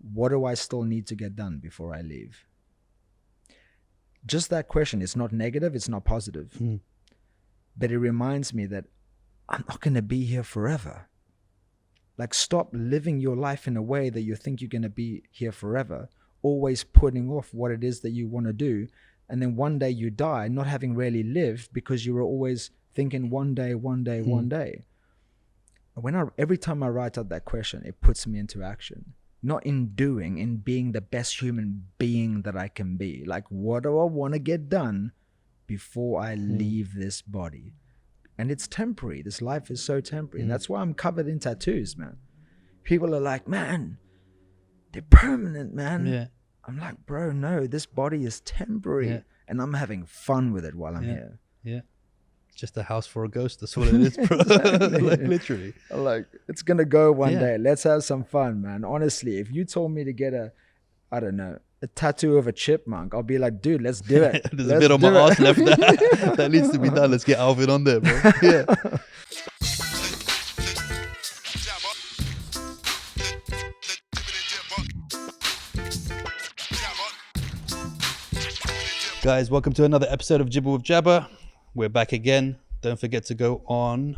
what do I still need to get done before I leave? Just that question. It's not negative, it's not positive. But it reminds me that I'm not going to be here forever. Like, stop living your life in a way that you think you're going to be here forever, always putting off what it is that you want to do. And then one day you die, not having really lived because you were always thinking one day. Every time I write out that question, it puts me into action. Not in doing, in being the best human being that I can be. Like, what do I want to get done before I leave this body? And it's temporary. This life is so temporary. And that's why I'm covered in tattoos, man. People are like, man, they're permanent, man. Yeah. I'm like, bro, no, this body is temporary. Yeah. And I'm having fun with it while I'm here. Yeah. It's just a house for a ghost. That's all it is, bro. Like, literally. Like, it's going to go one day. Let's have some fun, man. Honestly, if you told me to get a tattoo of a chipmunk, I'll be like, dude, let's do it. There's a bit on my ass left that needs to be done. Let's get Alvin on there, bro. Yeah. Guys, welcome to another episode of Jibber with Jabber. We're back again. Don't forget to go on.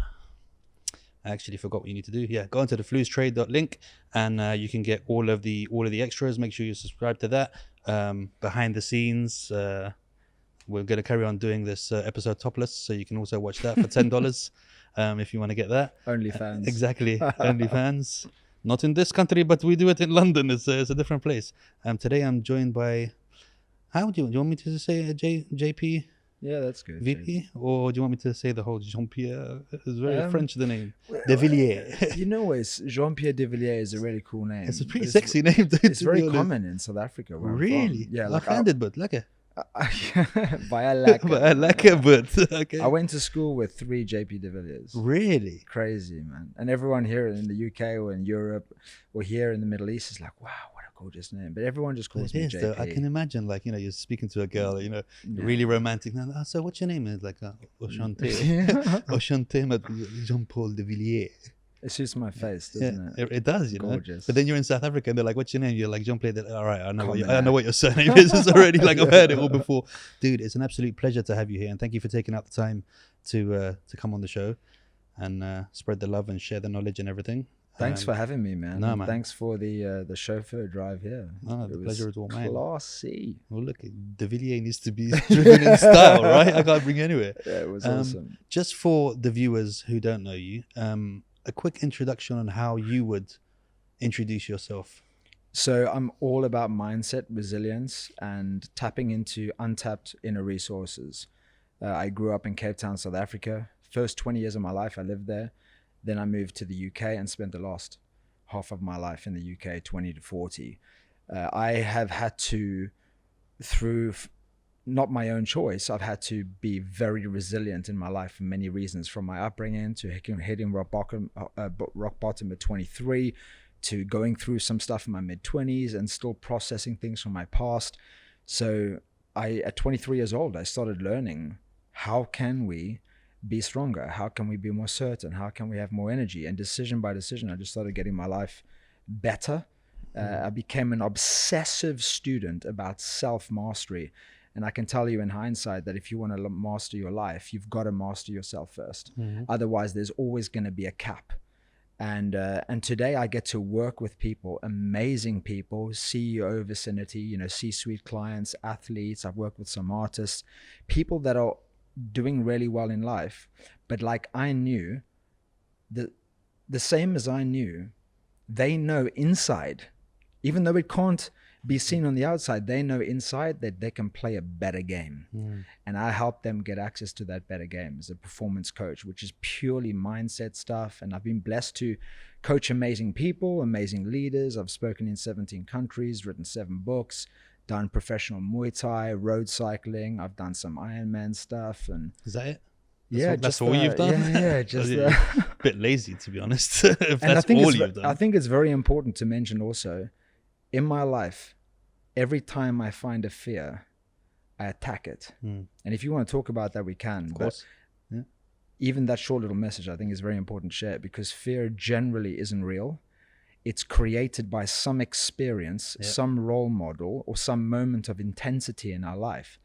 I actually forgot what you need to do. Yeah, go onto the VUUZLE.link and you can get all of the extras. Make sure you subscribe to that. Behind the scenes, we're going to carry on doing this episode topless, so you can also watch that for $10 if you want to get that. OnlyFans. Exactly, OnlyFans. Not in this country, but we do it in London. It's a different place. Today I'm joined by, how do you want me to say JP? Yeah, that's good. VP, or do you want me to say the whole Jean-Pierre? It's very French, the name. De Villiers. You know, Jean-Pierre De Villiers is a really cool name. It's a pretty sexy name. It's very common in South Africa. Really? Yeah. Like but lekker. Via lekker, but okay. I went to school with 3 JP De Villiers. Really? Crazy, man. And everyone here in the UK or in Europe or here in the Middle East is like, wow, what a gorgeous name. But everyone just calls me JP. Though. I can imagine, like, you're speaking to a girl, really romantic. So what's your name? It's like, Enchanté. Enchanté, Jean-Paul De Villiers. It suits my face, doesn't it? It does, Gorgeous. But then you're in South Africa and they're like, what's your name? You're like, Jean-Pierre. All right, I know what your surname is. It's already like, I've heard it all before. Dude, it's an absolute pleasure to have you here. And thank you for taking out the time to come on the show and spread the love and share the knowledge and everything. Thanks for having me, man. No, man. Thanks for the chauffeur drive here. The pleasure is all mine. Classy. Well, look, De Villiers needs to be driven in style, right? I can't bring you anywhere. Yeah, it was awesome. Just for the viewers who don't know you, a quick introduction on how you would introduce yourself. So I'm all about mindset, resilience, and tapping into untapped inner resources. I grew up in Cape Town, South Africa. First 20 years of my life, I lived there. Then I moved to the UK and spent the last half of my life in the UK, 20 to 40. I have had to, through not my own choice, I've had to be very resilient in my life for many reasons, from my upbringing to hitting rock bottom at 23, to going through some stuff in my mid-20s and still processing things from my past. So at 23 years old, I started learning, how can we be stronger? How can we be more certain? How can we have more energy? And decision by decision, I just started getting my life better. I became an obsessive student about self-mastery. And I can tell you in hindsight that if you want to master your life, you've got to master yourself first. Otherwise, there's always going to be a cap. And today I get to work with people, amazing people, CEO vicinity, C-suite clients, athletes. I've worked with some artists, people that are doing really well in life. But like I knew, the same as I knew, they know inside, even though it can't be seen on the outside, they know inside that they can play a better game. And I help them get access to that better game as a performance coach, which is purely mindset stuff. And I've been blessed to coach amazing people, amazing leaders. I've spoken in 17 countries, written 7 books, done professional Muay Thai, road cycling. I've done some Ironman stuff. And is that it? That's all you've done? Yeah, just a bit lazy, to be honest. If that's all you've done. I think it's very important to mention also, in my life, every time I find a fear, I attack it. And if you want to talk about that, we can. Of course. Even that short little message, I think, is very important to share, because fear generally isn't real. it's created by some experience, some role model, or some moment of intensity in our life.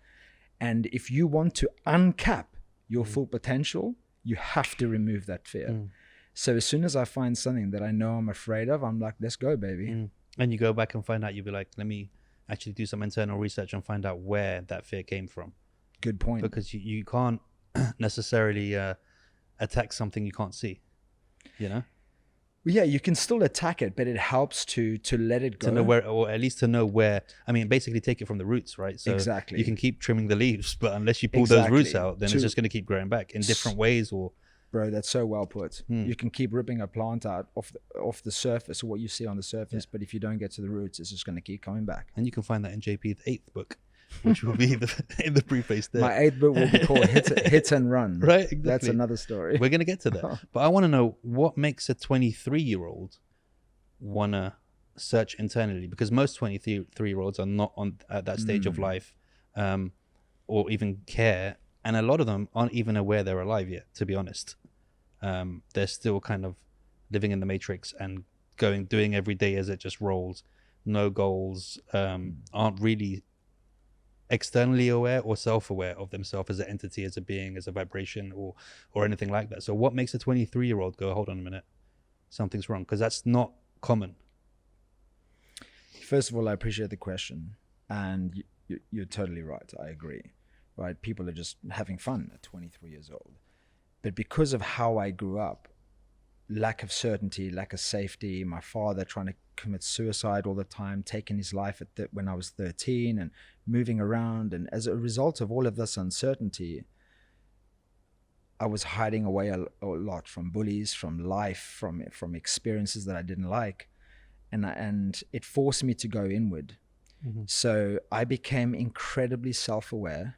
And if you want to uncap your full potential, you have to remove that fear. So as soon as I find something that I know I'm afraid of, I'm like, let's go, baby. And you go back and find out, you'll be like, let me actually do some internal research and find out where that fear came from. Good point. Because you can't necessarily attack something you can't see, you know? Well, yeah, you can still attack it, but it helps to let it go. To know where, or at least to know where, I mean, basically take it from the roots, right? So exactly. You can keep trimming the leaves, but unless you pull those roots out, then it's just going to keep growing back in different ways. Or bro, that's so well put. You can keep ripping a plant out off the surface, or what you see on the surface, but if you don't get to the roots, it's just going to keep coming back. And you can find that in JP's 8th book, which will be in the preface there. My 8th book will be called Hit and Run. Right, exactly. That's another story. We're going to get to that. But I want to know, what makes a 23-year-old want to search internally? Because most 23-year-olds are not at that stage of life, or even care. And a lot of them aren't even aware they're alive yet, to be honest. They're still kind of living in the matrix and doing every day as it just rolls. No goals, aren't really externally aware or self-aware of themselves as an entity, as a being, as a vibration, or anything like that. So what makes a 23-year-old go, hold on a minute, something's wrong? Because that's not common. First of all, I appreciate the question, and you're totally right. I agree. Right? People are just having fun at 23 years old. But because of how I grew up, lack of certainty, lack of safety, my father trying to commit suicide all the time, taking his life when I was 13, and moving around. And as a result of all of this uncertainty, I was hiding away a lot from bullies, from life, from experiences that I didn't like. And it forced me to go inward. So I became incredibly self-aware.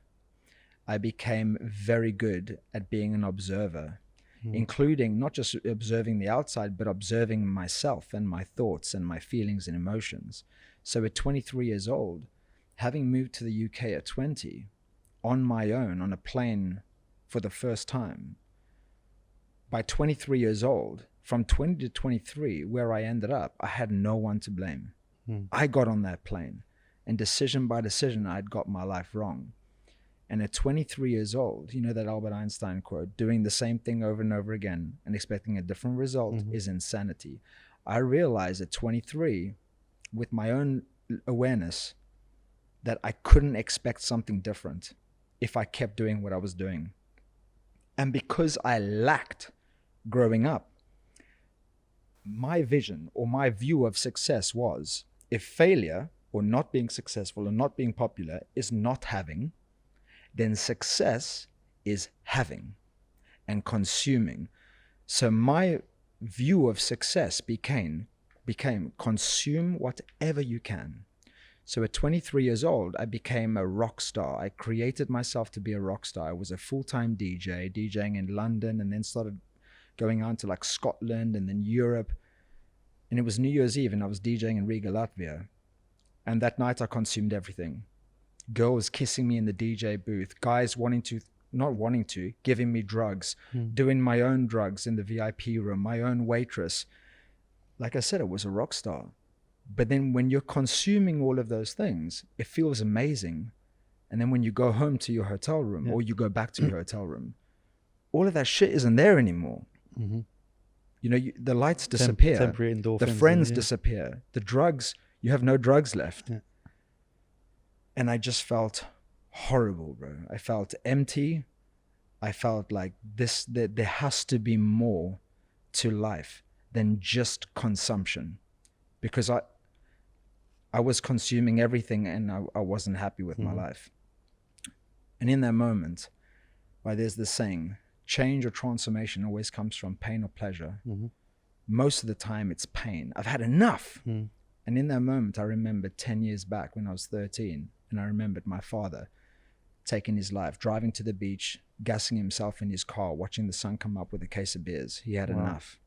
I became very good at being an observer, including not just observing the outside, but observing myself and my thoughts and my feelings and emotions. So at 23 years old, having moved to the UK at 20, on my own, on a plane for the first time, by 23 years old, from 20 to 23, where I ended up, I had no one to blame. I got on that plane, and decision by decision, I'd got my life wrong. And at 23 years old, you know that Albert Einstein quote, doing the same thing over and over again and expecting a different result is insanity. I realized at 23, with my own awareness, that I couldn't expect something different if I kept doing what I was doing. And because I lacked growing up, my vision or my view of success was, if failure or not being successful or not being popular is not having, then success is having and consuming. So my view of success became consume whatever you can. So at 23 years old, I became a rock star. I created myself to be a rock star. I was a full-time DJ, DJing in London, and then started going on to like Scotland and then Europe. And it was New Year's Eve, and I was DJing in Riga, Latvia. And that night I consumed everything. Girls kissing me in the DJ booth, guys giving me drugs, doing my own drugs in the VIP room, my own waitress. Like I said, I was a rock star. But then when you're consuming all of those things, it feels amazing. And then when you go home to your hotel room or you go back to your hotel room, all of that shit isn't there anymore. You know, the lights disappear, temporary endorphins, the friends disappear, the drugs, you have no drugs left. And I just felt horrible, bro. I felt empty. I felt like there has to be more to life than just consumption, because I was consuming everything and I wasn't happy with my life. And in that moment, there's this saying, change or transformation always comes from pain or pleasure. Most of the time it's pain. I've had enough. And in that moment, I remembered 10 years back when I was 13, and I remembered my father taking his life, driving to the beach, gassing himself in his car, watching the sun come up with a case of beers. He had enough.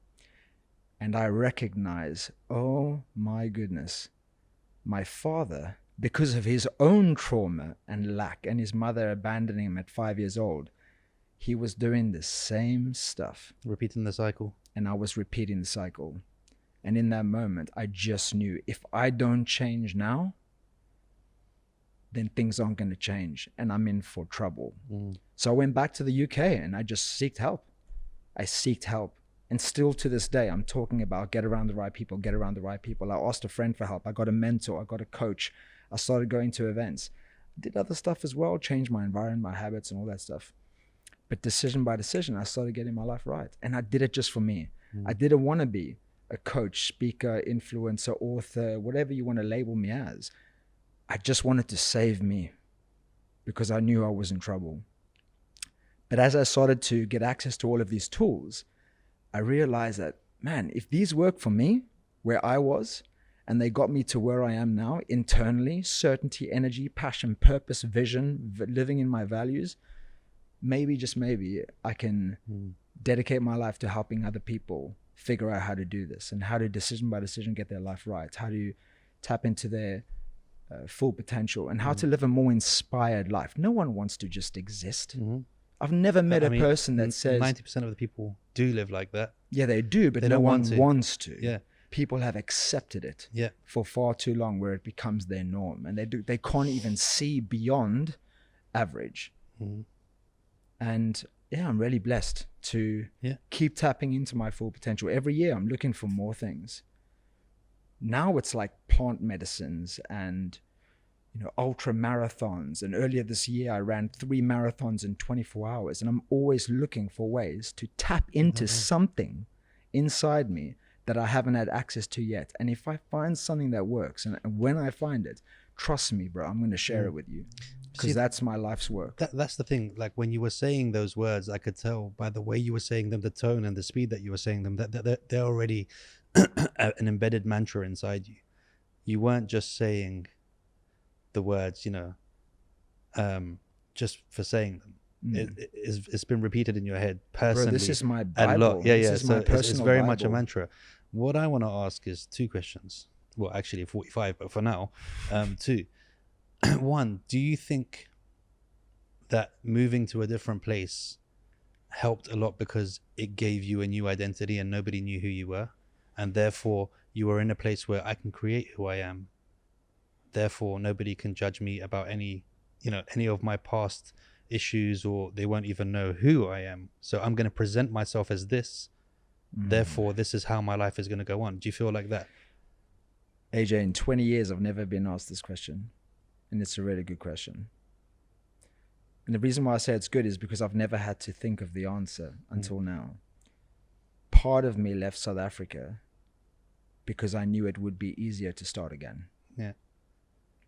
And I recognize, oh my goodness, my father, because of his own trauma and lack and his mother abandoning him at 5 years old, he was doing the same stuff. Repeating the cycle. And I was repeating the cycle. And in that moment, I just knew if I don't change now, then things aren't going to change and I'm in for trouble. So I went back to the UK and I just sought help. I sought help. And still to this day, I'm talking about get around the right people, get around the right people. I asked a friend for help. I got a mentor. I got a coach. I started going to events. Did other stuff as well, changed my environment, my habits and all that stuff. But decision by decision, I started getting my life right. And I did it just for me. I didn't want to be a coach, speaker, influencer, author, whatever you want to label me as. I just wanted to save me because I knew I was in trouble. But as I started to get access to all of these tools, I realized that, man, if these work for me, where I was, and they got me to where I am now, internally, certainty, energy, passion, purpose, vision, living in my values, maybe, just maybe, I can dedicate my life to helping other people figure out how to do this and how to decision by decision get their life right, how to tap into their full potential and how to live a more inspired life. No one wants to just exist. I've never met a person that says 90% of the people do live like that. Yeah, they do, but they no don't one want to. wants to. Yeah. People have accepted it Yeah. for far too long where it becomes their norm and they can't even see beyond average. And yeah, I'm really blessed to keep tapping into my full potential. Every year I'm looking for more things. Now it's like plant medicines and ultra marathons. And earlier this year I ran 3 marathons in 24 hours. And I'm always looking for ways to tap into something inside me that I haven't had access to yet. And if I find something that works, and when I find it, trust me, bro, I'm going to share it with you because that's my life's work. That's the thing. Like when you were saying those words, I could tell by the way you were saying them, the tone and the speed that you were saying them, that they're already an embedded mantra inside you. You weren't just saying the words, just for saying them. It's been repeated in your head personally. Bro, this is my Bible. Yeah, this is my personal it's very Bible. much a mantra. What I want to ask is 2 questions. Well, actually 45, but for now, 2. 1, do you think that moving to a different place helped a lot because it gave you a new identity and nobody knew who you were? And therefore you were in a place where I can create who I am. Therefore, nobody can judge me about any of my past issues, or they won't even know who I am. So I'm going to present myself as this. Therefore, this is how my life is going to go on. Do you feel like that? AJ, in 20 years, I've never been asked this question. And it's a really good question. And the reason why I say it's good is because I've never had to think of the answer until now. Part of me left South Africa because I knew it would be easier to start again. Yeah.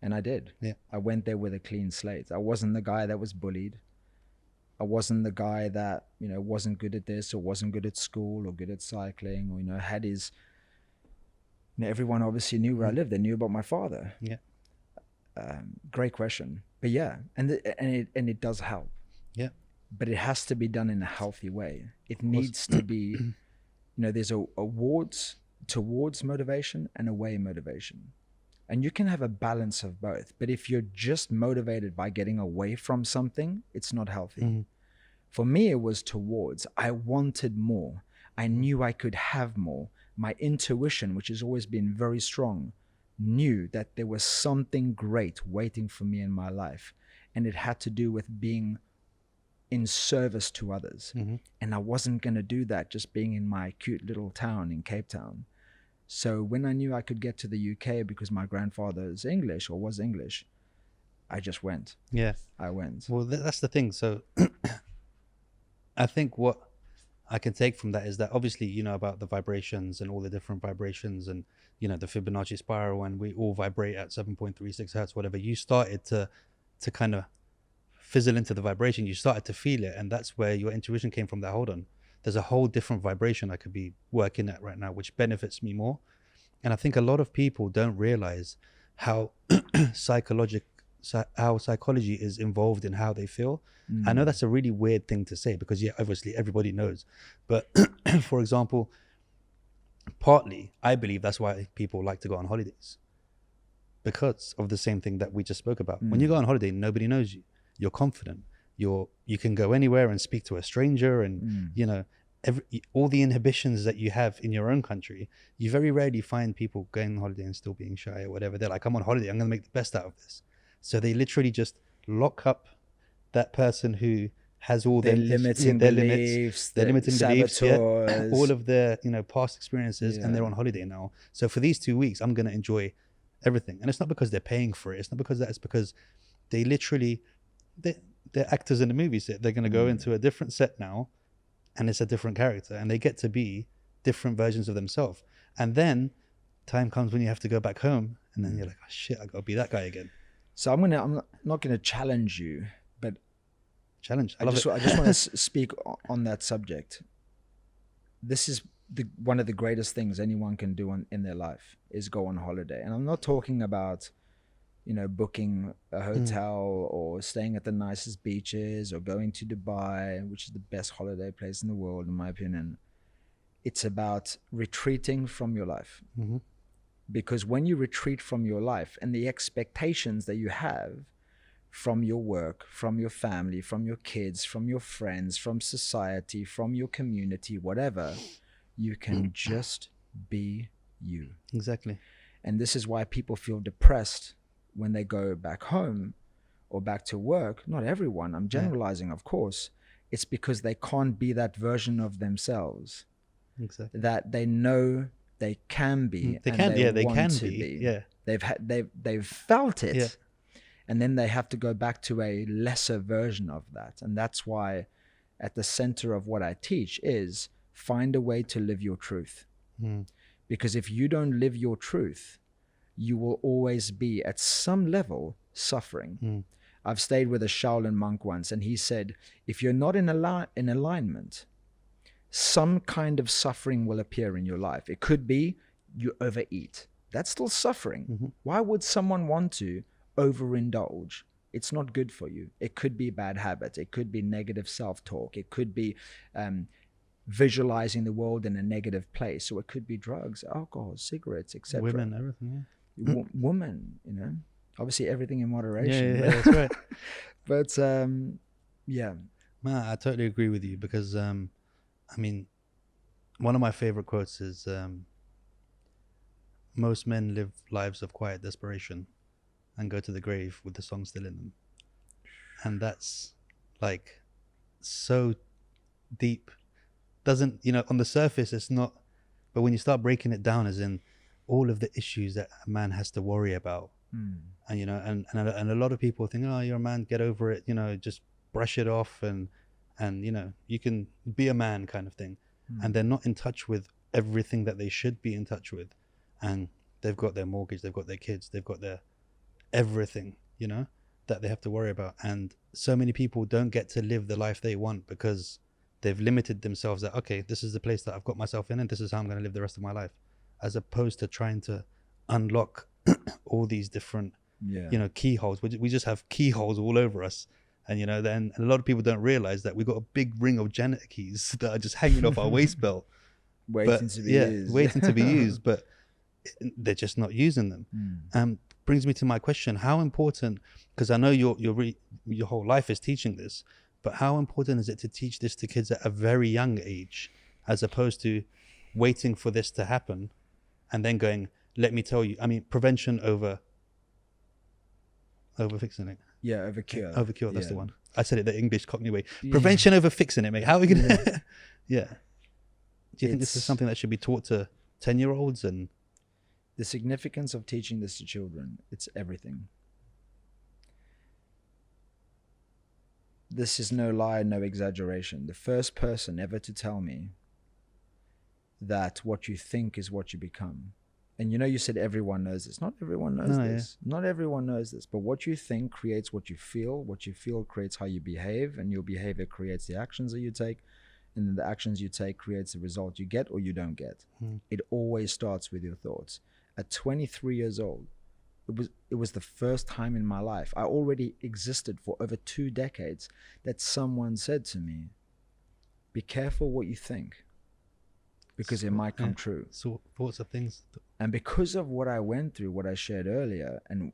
And I did. Yeah. I went there with a clean slate. I wasn't the guy that was bullied. I wasn't the guy that, wasn't good at this or wasn't good at school or good at cycling or, had his, everyone obviously knew where I lived. They knew about my father. Yeah. Great question. But yeah, and it does help. Yeah. But it has to be done in a healthy way. It needs to be, there's awards towards motivation and away motivation. And you can have a balance of both. But if you're just motivated by getting away from something, it's not healthy. For me, it was towards. I wanted more. I knew I could have more. My intuition, which has always been very strong, knew that there was something great waiting for me in my life. And it had to do with being in service to others. And I wasn't going to do that just being in my cute little town in Cape Town. So when I knew I could get to the UK because my grandfather is English or was English, I just went. Yeah. I went. Well, that's the thing. So I think what I can take from that is that obviously, about the vibrations and all the different vibrations and, the Fibonacci spiral, and we all vibrate at 7.36 hertz, whatever. You started to kind of fizzle into the vibration. You started to feel it. And that's where your intuition came from, that, hold on, there's a whole different vibration I could be working at right now, which benefits me more. And I think a lot of people don't realize how psychology is involved in how they feel. I know that's a really weird thing to say because, yeah, obviously everybody knows. But for example, partly, I believe that's why people like to go on holidays, because of the same thing that we just spoke about. When you go on holiday, nobody knows you. You're confident. You can go anywhere and speak to a stranger, and all the inhibitions that you have in your own country, you very rarely find people going on holiday and still being shy or whatever. They're like, I'm on holiday, I'm going to make the best out of this. So they literally just lock up that person who has all Their their limiting their beliefs, their their limiting beliefs, saboteurs. all of their past experiences, and they're Yeah. on holiday now. So for these 2 weeks, I'm going to enjoy everything, and it's not because they're paying for it. It's not because that. It's because they literally they're actors in the movie set. They're going to go into a different set now, and it's a different character, and they get to be different versions of themselves. And then time comes when you have to go back home, and then you're like, oh shit, I got to be that guy again. So I'm not gonna challenge you, but Challenge. I just want to speak on that subject. This is one of the greatest things anyone can do in their life is go on holiday. And I'm not talking about, booking a hotel or staying at the nicest beaches or going to Dubai, which is the best holiday place in the world, in my opinion. It's about retreating from your life. Mm-hmm. Because when you retreat from your life and the expectations that you have from your work, from your family, from your kids, from your friends, from society, from your community, whatever, you can just be you. Exactly. And this is why people feel depressed when they go back home or back to work. Not everyone, I'm generalizing, of course. It's because they can't be that version of themselves. Exactly. That they know they can be. They can be. Yeah. They've felt it. Yeah. And then they have to go back to a lesser version of that. And that's why at the center of what I teach is find a way to live your truth. Because if you don't live your truth, you will always be at some level suffering. I've stayed with a Shaolin monk once, and he said, if you're not in alignment, some kind of suffering will appear in your life. It could be you overeat. That's still suffering. Why would someone want to overindulge? It's not good for you. It could be bad habits. It could be negative self-talk. It could be visualizing the world in a negative place. So it could be drugs, alcohol, cigarettes, etc. Women, everything. Women, obviously everything in moderation. Yeah, that's right. But yeah. Man, I totally agree with you because I mean, one of my favorite quotes is most men live lives of quiet desperation and go to the grave with the song still in them. And that's like so deep. Doesn't, on the surface it's not, but when you start breaking it down, as in all of the issues that a man has to worry about, and and a lot of people think, oh, you're a man, get over it, just brush it off, and you can be a man kind of thing. And they're not in touch with everything that they should be in touch with, and they've got their mortgage, they've got their kids, they've got their everything that they have to worry about. And so many people don't get to live the life they want because they've limited themselves that, okay, this is the place that I've got myself in and this is how I'm going to live the rest of my life, as opposed to trying to unlock all these different keyholes. We just have keyholes all over us. And then a lot of people don't realize that we've got a big ring of janitor keys that are just hanging off our waist belt, waiting to be used, but they're just not using them. Brings me to my question: how important? Because I know your whole life is teaching this, but how important is it to teach this to kids at a very young age, as opposed to waiting for this to happen and then going, "Let me tell you." I mean, prevention over fixing it. Yeah, over cure. Over cure, that's the one. I said it the English Cockney way. Prevention over fixing it, mate. How are we going to... Yeah. Do you think this is something that should be taught to 10-year-olds? And the significance of teaching this to children, it's everything. This is no lie, no exaggeration. The first person ever to tell me that what you think is what you become. And you said everyone knows this. Not everyone knows this. Yeah. Not everyone knows this. But what you think creates what you feel. What you feel creates how you behave. And your behavior creates the actions that you take. And then the actions you take creates the result you get or you don't get. It always starts with your thoughts. At 23 years old, it was the first time in my life, I already existed for over 2 decades, that someone said to me, be careful what you think, because it might come true. So thoughts are things. And because of what I went through, what I shared earlier, and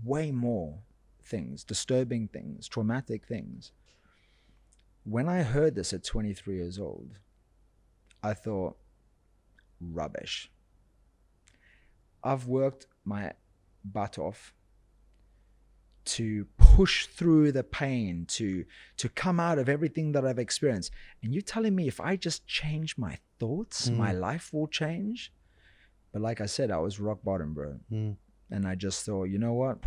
way more things, disturbing things, traumatic things, when I heard this at 23 years old, I thought, rubbish. I've worked my butt off to push through the pain, to come out of everything that I've experienced. And you're telling me if I just change my thoughts, my life will change? But like I said, I was rock bottom, bro. And I just thought, you know what?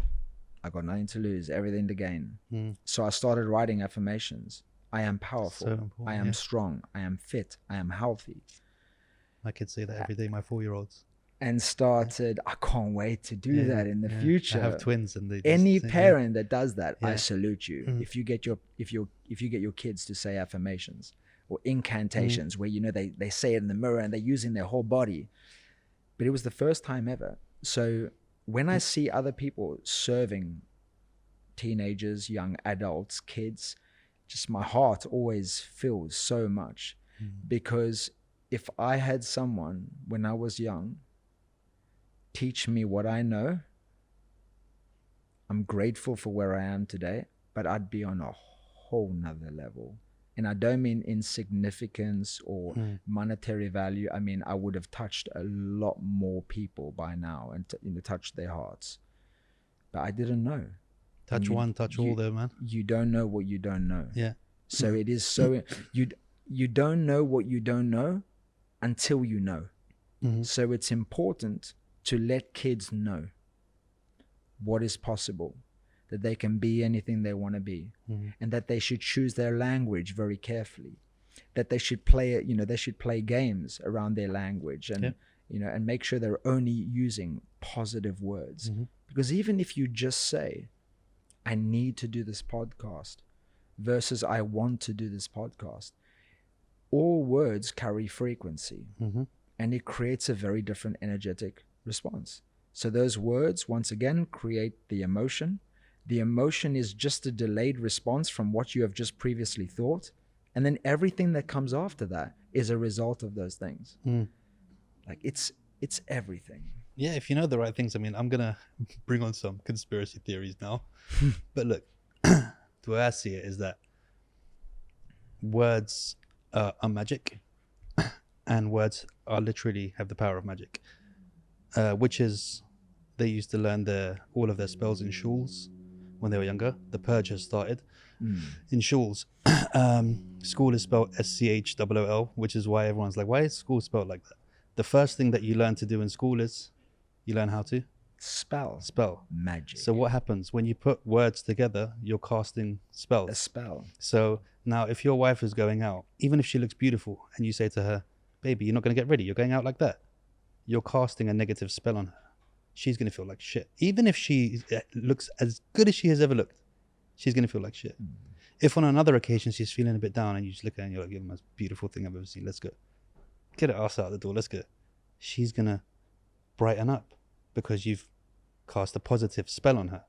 I got nothing to lose, everything to gain. So I started writing affirmations. I am powerful. I am strong. I am fit. I am healthy. I could say that every day, my 4-year-olds. And started, I can't wait to do that in the future. I have twins, and they any parent that does that, I salute you. If you get your kids to say affirmations or incantations where, you know, they say it in the mirror and they're using their whole body. But it was the first time ever. So when I see other people serving teenagers, young adults, kids, just my heart always fills so much. Because if I had someone when I was young teach me what I know, I'm grateful for where I am today, but I'd be on a whole nother level. And I don't mean insignificance or monetary value. I mean, I would have touched a lot more people by now and touched their hearts. But I didn't know. Touch one, touch all there, man. You don't know what you don't know. Yeah. So it is so, you don't know what you don't know until you know. So it's important to let kids know what is possible, that they can be anything they want to be, and that they should choose their language very carefully, that they should play, they should play games around their language, and and make sure they're only using positive words. Because even if you just say, I need to do this podcast versus I want to do this podcast, all words carry frequency, and it creates a very different energetic response. So those words, once again, create the emotion. The emotion is just a delayed response from what you have just previously thought. And then everything that comes after that is a result of those things. Like it's everything. Yeah, if you know the right things. I mean, I'm going to bring on some conspiracy theories now. But look, the way I see it is that words are magic, and words are literally have the power of magic. Witches, they used to learn all of their spells in shuls when they were younger. The purge has started in shuls. School is spelled SCHOOL, which is why everyone's like, why is school spelled like that? The first thing that you learn to do in school is you learn how to spell magic. So what happens when you put words together? You're casting spells. A spell. So now if your wife is going out, even if she looks beautiful, and you say to her, baby, you're not going to get ready, you're going out like that, you're casting a negative spell on her. She's going to feel like shit. Even if she looks as good as she has ever looked, she's going to feel like shit. If on another occasion she's feeling a bit down and you just look at her and you're like, you're the most beautiful thing I've ever seen, let's go. Get her ass out the door, let's go. She's going to brighten up because you've cast a positive spell on her.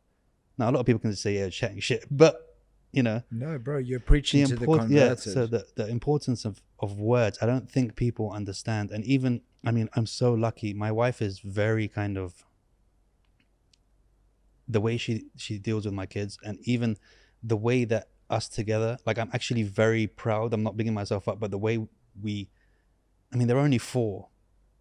Now, a lot of people can just say, yeah, chatting shit, but, No, bro, you're preaching to the converted. Yeah, so the importance of words, I don't think people understand. And even, I mean, I'm so lucky. My wife is very kind of, the way she deals with my kids, and even the way that us together, like, I'm actually very proud. I'm not bigging myself up, but the way they're only 4,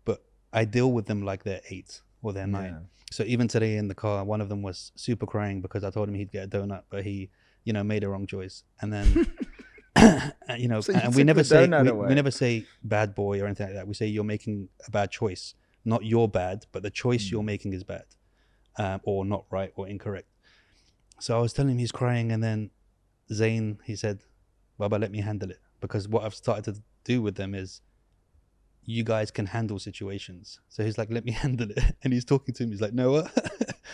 but I deal with them like they're 8 or they're 9. Yeah. So even today in the car, one of them was super crying because I told him he'd get a donut, but he, made a wrong choice. And then, so and we never say bad boy or anything like that. We say you're making a bad choice, not you're bad, but the choice you're making is bad, or not right or incorrect. So I was telling him he's crying, and then Zayn, he said, Baba, let me handle it. Because what I've started to do with them is, you guys can handle situations. So he's like, let me handle it. And he's talking to him. He's like, no, what?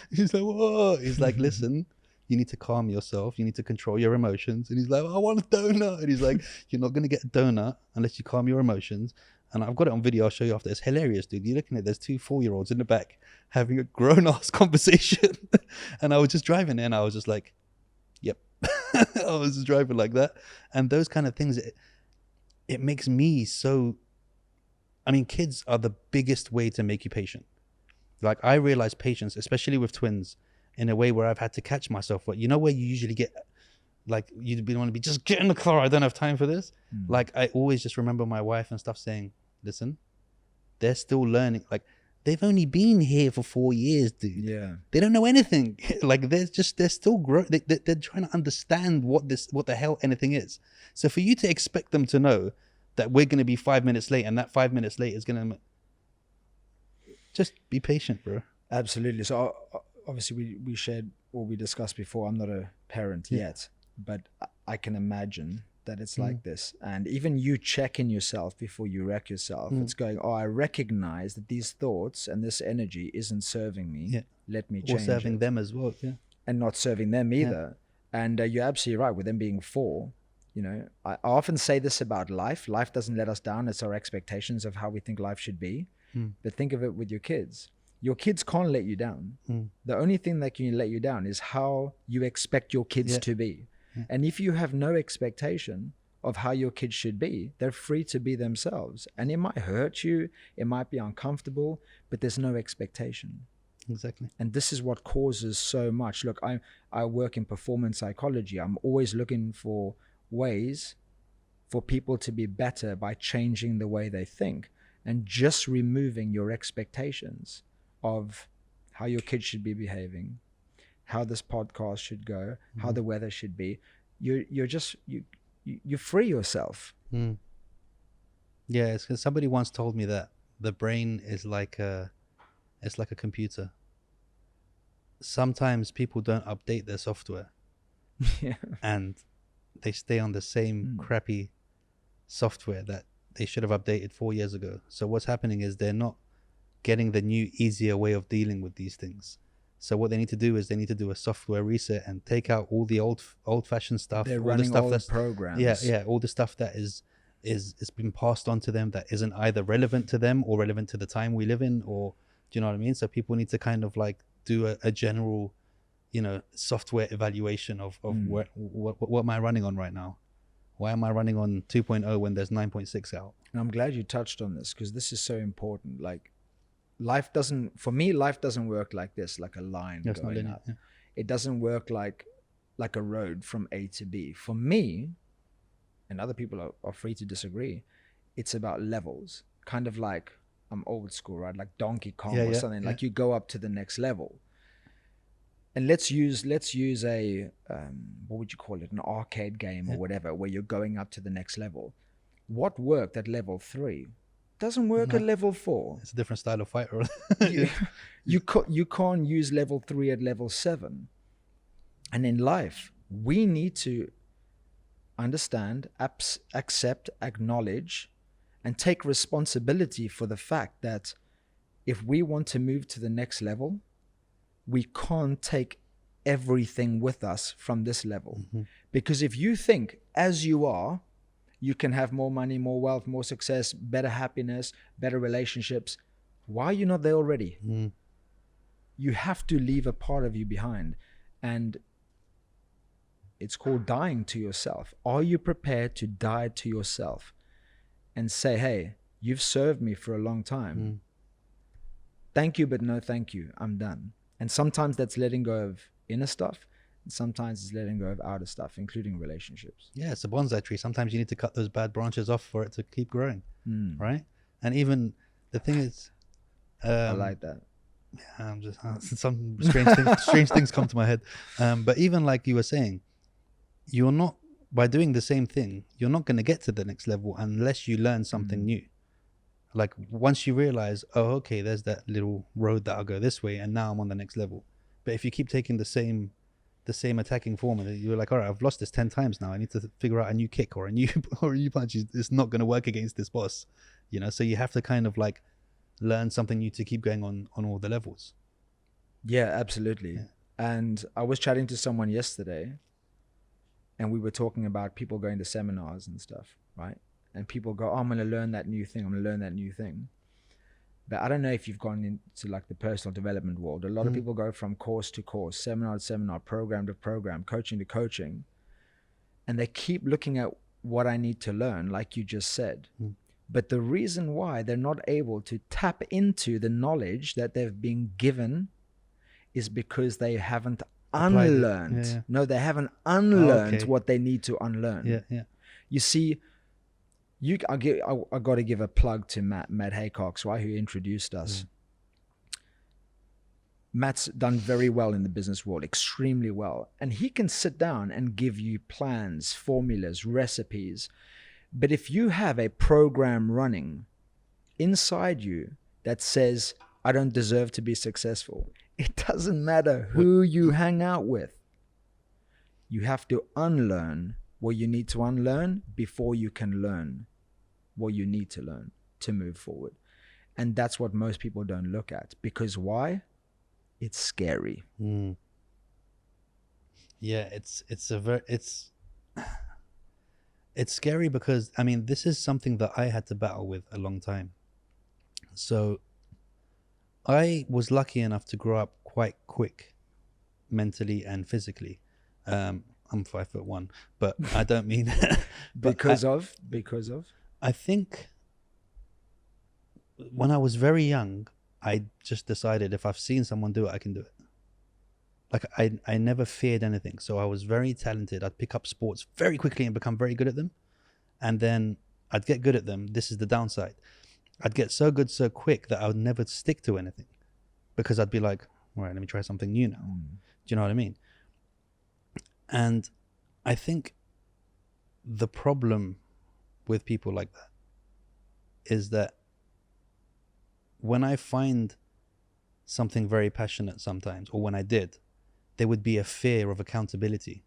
He's like, whoa. He's like, listen, you need to calm yourself. You need to control your emotions. And he's like, I want a donut. And he's like, you're not going to get a donut unless you calm your emotions. And I've got it on video. I'll show you after. It's hilarious, dude. You're looking at, there's 2 4-year-olds in the back having a grown-ass conversation. And I was just driving in. I was just like, yep. I was just driving like that. And those kind of things, it makes me so... I mean, kids are the biggest way to make you patient. Like, I realize patience, especially with twins, in a way where I've had to catch myself. But where you usually get like you'd want to be, just get in the car, I don't have time for this. Like I always just remember my wife and stuff saying, listen, they're still learning. Like they've only been here for 4 years, dude. Yeah. They don't know anything. Like they're still growing. They're trying to understand what the hell anything is. So for you to expect them to know that we're going to be 5 minutes late and that 5 minutes late is going to, just be patient, bro. Absolutely. So obviously we shared, or we discussed before, I'm not a parent yet, but I can imagine that it's like this. And even you checking yourself before you wreck yourself, it's going, oh, I recognize that these thoughts and this energy isn't serving me. Yeah. Let me change or serving it. them as well. Yeah. And not serving them either. And you're absolutely right, with them being 4. You know, I often say this about life. Life doesn't let us down. It's our expectations of how we think life should be. But think of it with your kids. Your kids can't let you down. The only thing that can let you down is how you expect your kids to be. And if you have no expectation of how your kids should be, they're free to be themselves. And it might hurt you, it might be uncomfortable, but there's no expectation. Exactly. And this is what causes so much. Look, I work in performance psychology. I'm always looking for ways for people to be better by changing the way they think and just removing your expectations of how your kids should be behaving, how this podcast should go, how the weather should be. You free yourself. Yeah, it's 'cause somebody once told me that the brain is like a computer. Sometimes people don't update their software. And they stay on the same crappy software that they should have updated 4 years ago. So what's happening is they're not getting the new, easier way of dealing with these things. So what they need to do is they need to do a software reset and take out all the old-fashioned stuff. They're all running the stuff old that's programs. all the stuff that is been passed on to them that isn't either relevant to them or relevant to the time we live in, or do you know what I mean? So people need to kind of like do a general, software evaluation of what am I running on right now? Why am I running on 2.0 when there's 9.6 out? And I'm glad you touched on this, because this is so important. Like, life doesn't work like this, like a line going up. It doesn't work like a road from A to B. For me, and other people are free to disagree, it's about levels. Kind of like, I'm old school, right? Like Donkey Kong or something. Like you go up to the next level. And let's use a what would you call it, an arcade game or whatever, where you're going up to the next level. What worked at level 3 doesn't work at level 4. It's a different style of fighter. You can't use level 3 at level 7. And in life, we need to understand, accept, acknowledge, and take responsibility for the fact that if we want to move to the next level, we can't take everything with us from this level. Because if you think as you are, you can have more money, more wealth, more success, better happiness, better relationships, why are you not there already? You have to leave a part of you behind. And it's called dying to yourself. Are you prepared to die to yourself and say, hey, you've served me for a long time. Thank you, but no thank you. I'm done. And sometimes that's letting go of inner stuff. And sometimes it's letting go of outer stuff, including relationships. Yeah, it's a bonsai tree. Sometimes you need to cut those bad branches off for it to keep growing, right? And even the thing is... I like that. Yeah, I'm just... some strange things come to my head. But even like you were saying, you're not... By doing the same thing, you're not going to get to the next level unless you learn something new. Like once you realize, oh, okay, there's that little road that I'll go this way, and now I'm on the next level. But if you keep taking the same attacking form, and you're like, all right, I've lost this 10 times now. I need to figure out a new kick or a new punch. It's not going to work against this boss, So you have to kind of like learn something new to keep going on all the levels. Yeah, absolutely. Yeah. And I was chatting to someone yesterday, and we were talking about people going to seminars and stuff, right? And people go, oh, I'm going to learn that new thing. I'm going to learn that new thing. But I don't know if you've gone into like the personal development world. A lot of people go from course to course, seminar to seminar, program to program, coaching to coaching. And they keep looking at what I need to learn, like you just said. But the reason why they're not able to tap into the knowledge that they've been given is because they haven't applied it. unlearned. Yeah. No, they haven't unlearned Okay. what they need to unlearn. Yeah. You see, I got to give a plug to Matt Haycox, right, who introduced us. Matt's done very well in the business world, extremely well. And he can sit down and give you plans, formulas, recipes. But if you have a program running inside you that says, I don't deserve to be successful, it doesn't matter who you hang out with. You have to unlearn what you need to unlearn before you can learn what you need to learn to move forward. And that's what most people don't look at. Because why? It's scary. Yeah, it's scary because, I mean, this is something that I had to battle with a long time. So I was lucky enough to grow up quite quick, mentally and physically. I'm 5'1", but I don't mean because of I think when I was very young, I just decided if I've seen someone do it, I can do it. Like I never feared anything. So I was very talented. I'd pick up sports very quickly and become very good at them. And then I'd get good at them. This is the downside. I'd get so good so quick that I would never stick to anything because I'd be like, all right, let me try something new now. Do you know what I mean? And I think the problem with people like that is that when I find something very passionate sometimes, or when I did, there would be a fear of accountability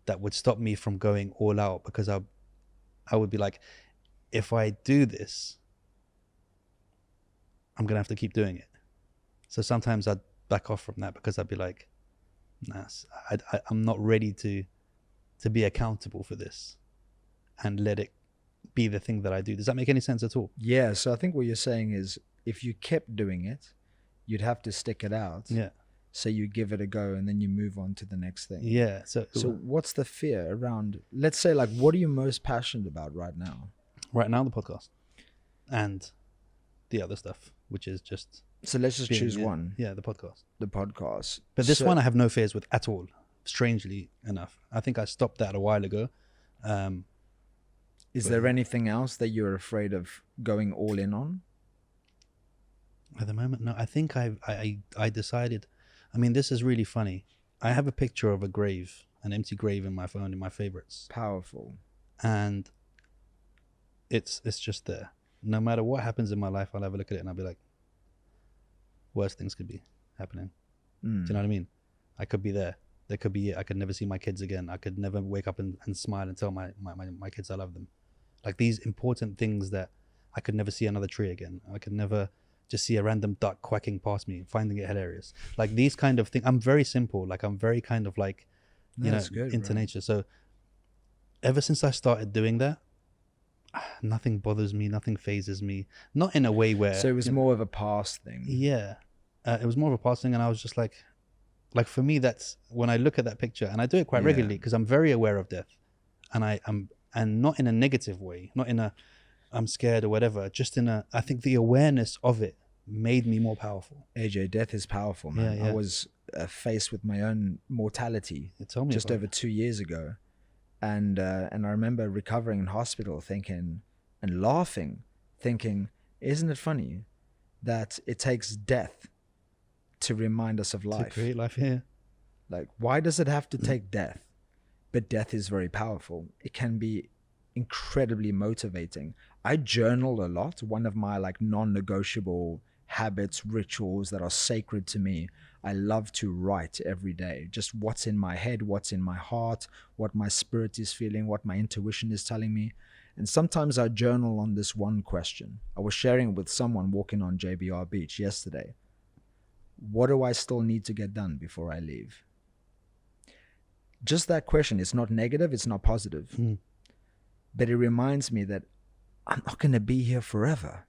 that would stop me from going all out, because I would be like, if I do this, I'm going to have to keep doing it. So sometimes I'd back off from that because I'd be like, nah, I'm not ready to be accountable for this and let it be the thing that I do. Does that make any sense at all? Yeah. So I think what you're saying is if you kept doing it, you'd have to stick it out. Yeah. So you give it a go and then you move on to the next thing. Yeah. So what's the fear around, let's say, like, what are you most passionate about right now? Right now, the podcast and the other stuff, which is just... So let's just choose one. Yeah, the podcast. The podcast. But this one I have no fears with at all, strangely enough. I think I stopped that a while ago. Is there anything else that you're afraid of going all in on? At the moment, no. I think I decided... I mean, this is really funny. I have a picture of a grave, an empty grave in my phone, in my favorites. Powerful. And it's just there. No matter what happens in my life, I'll have a look at it and I'll be like, worse things could be happening. Do you know what I mean? I could be there. There could be, I could never see my kids again. I could never wake up and smile and tell my kids I love them. Like these important things that I could never see another tree again. I could never just see a random duck quacking past me, finding it hilarious. Like these kind of things. I'm very simple. Like I'm very kind of like, into nature. So ever since I started doing that, nothing bothers me, nothing phases me. Not in a way where... So it was more of a past thing. Yeah. It was more of a past thing, and I was just like for me, that's when I look at that picture, and I do it quite regularly because I'm very aware of death, and not in a negative way, not in a I'm scared or whatever, just in a, I think the awareness of it made me more powerful. AJ, death is powerful, man. Yeah. I was faced with my own mortality just over 2 years ago. And I remember recovering in hospital thinking and laughing, thinking, isn't it funny that it takes death to remind us of life? To create life, yeah. Like, why does it have to take death? But death is very powerful. It can be incredibly motivating. I journal a lot. One of my like non-negotiable habits, rituals that are sacred to me. I love to write every day. Just what's in my head, what's in my heart, what my spirit is feeling, what my intuition is telling me. And sometimes I journal on this one question. I was sharing it with someone walking on JBR Beach yesterday. What do I still need to get done before I leave? Just that question. It's not negative. It's not positive. But it reminds me that I'm not going to be here forever.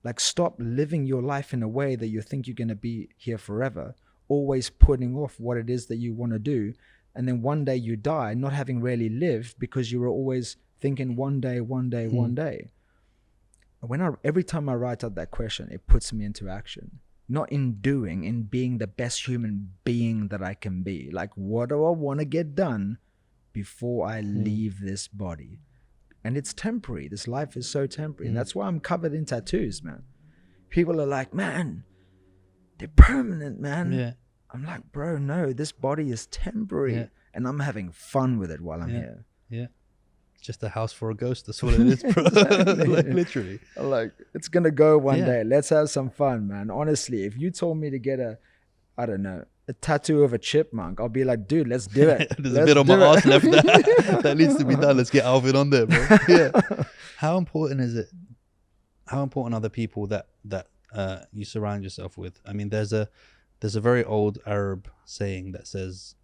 Like, stop living your life in a way that you think you're going to be here forever, always putting off what it is that you want to do. And then one day you die, not having really lived because you were always thinking one day. Every time I write out that question, it puts me into action. not in doing, in being the best human being that I can be. Like, what do I want to get done before I leave this body? And it's temporary. This life is so temporary. And that's why I'm covered in tattoos, man. People are like, man, they're permanent, man. Yeah. I'm like, bro, no, this body is temporary. Yeah. And I'm having fun with it while I'm here. Yeah. It's just a house for a ghost. That's all it is, bro. Like, literally. Like, it's going to go one day. Let's have some fun, man. Honestly, if you told me to get a tattoo of a chipmunk, I'll be like, dude, let's do it. There's a bit on my ass left that needs to be done. Let's get Alvin on there, bro. Yeah. How important is it? How important are the people that you surround yourself with? I mean, there's a very old Arab saying that says,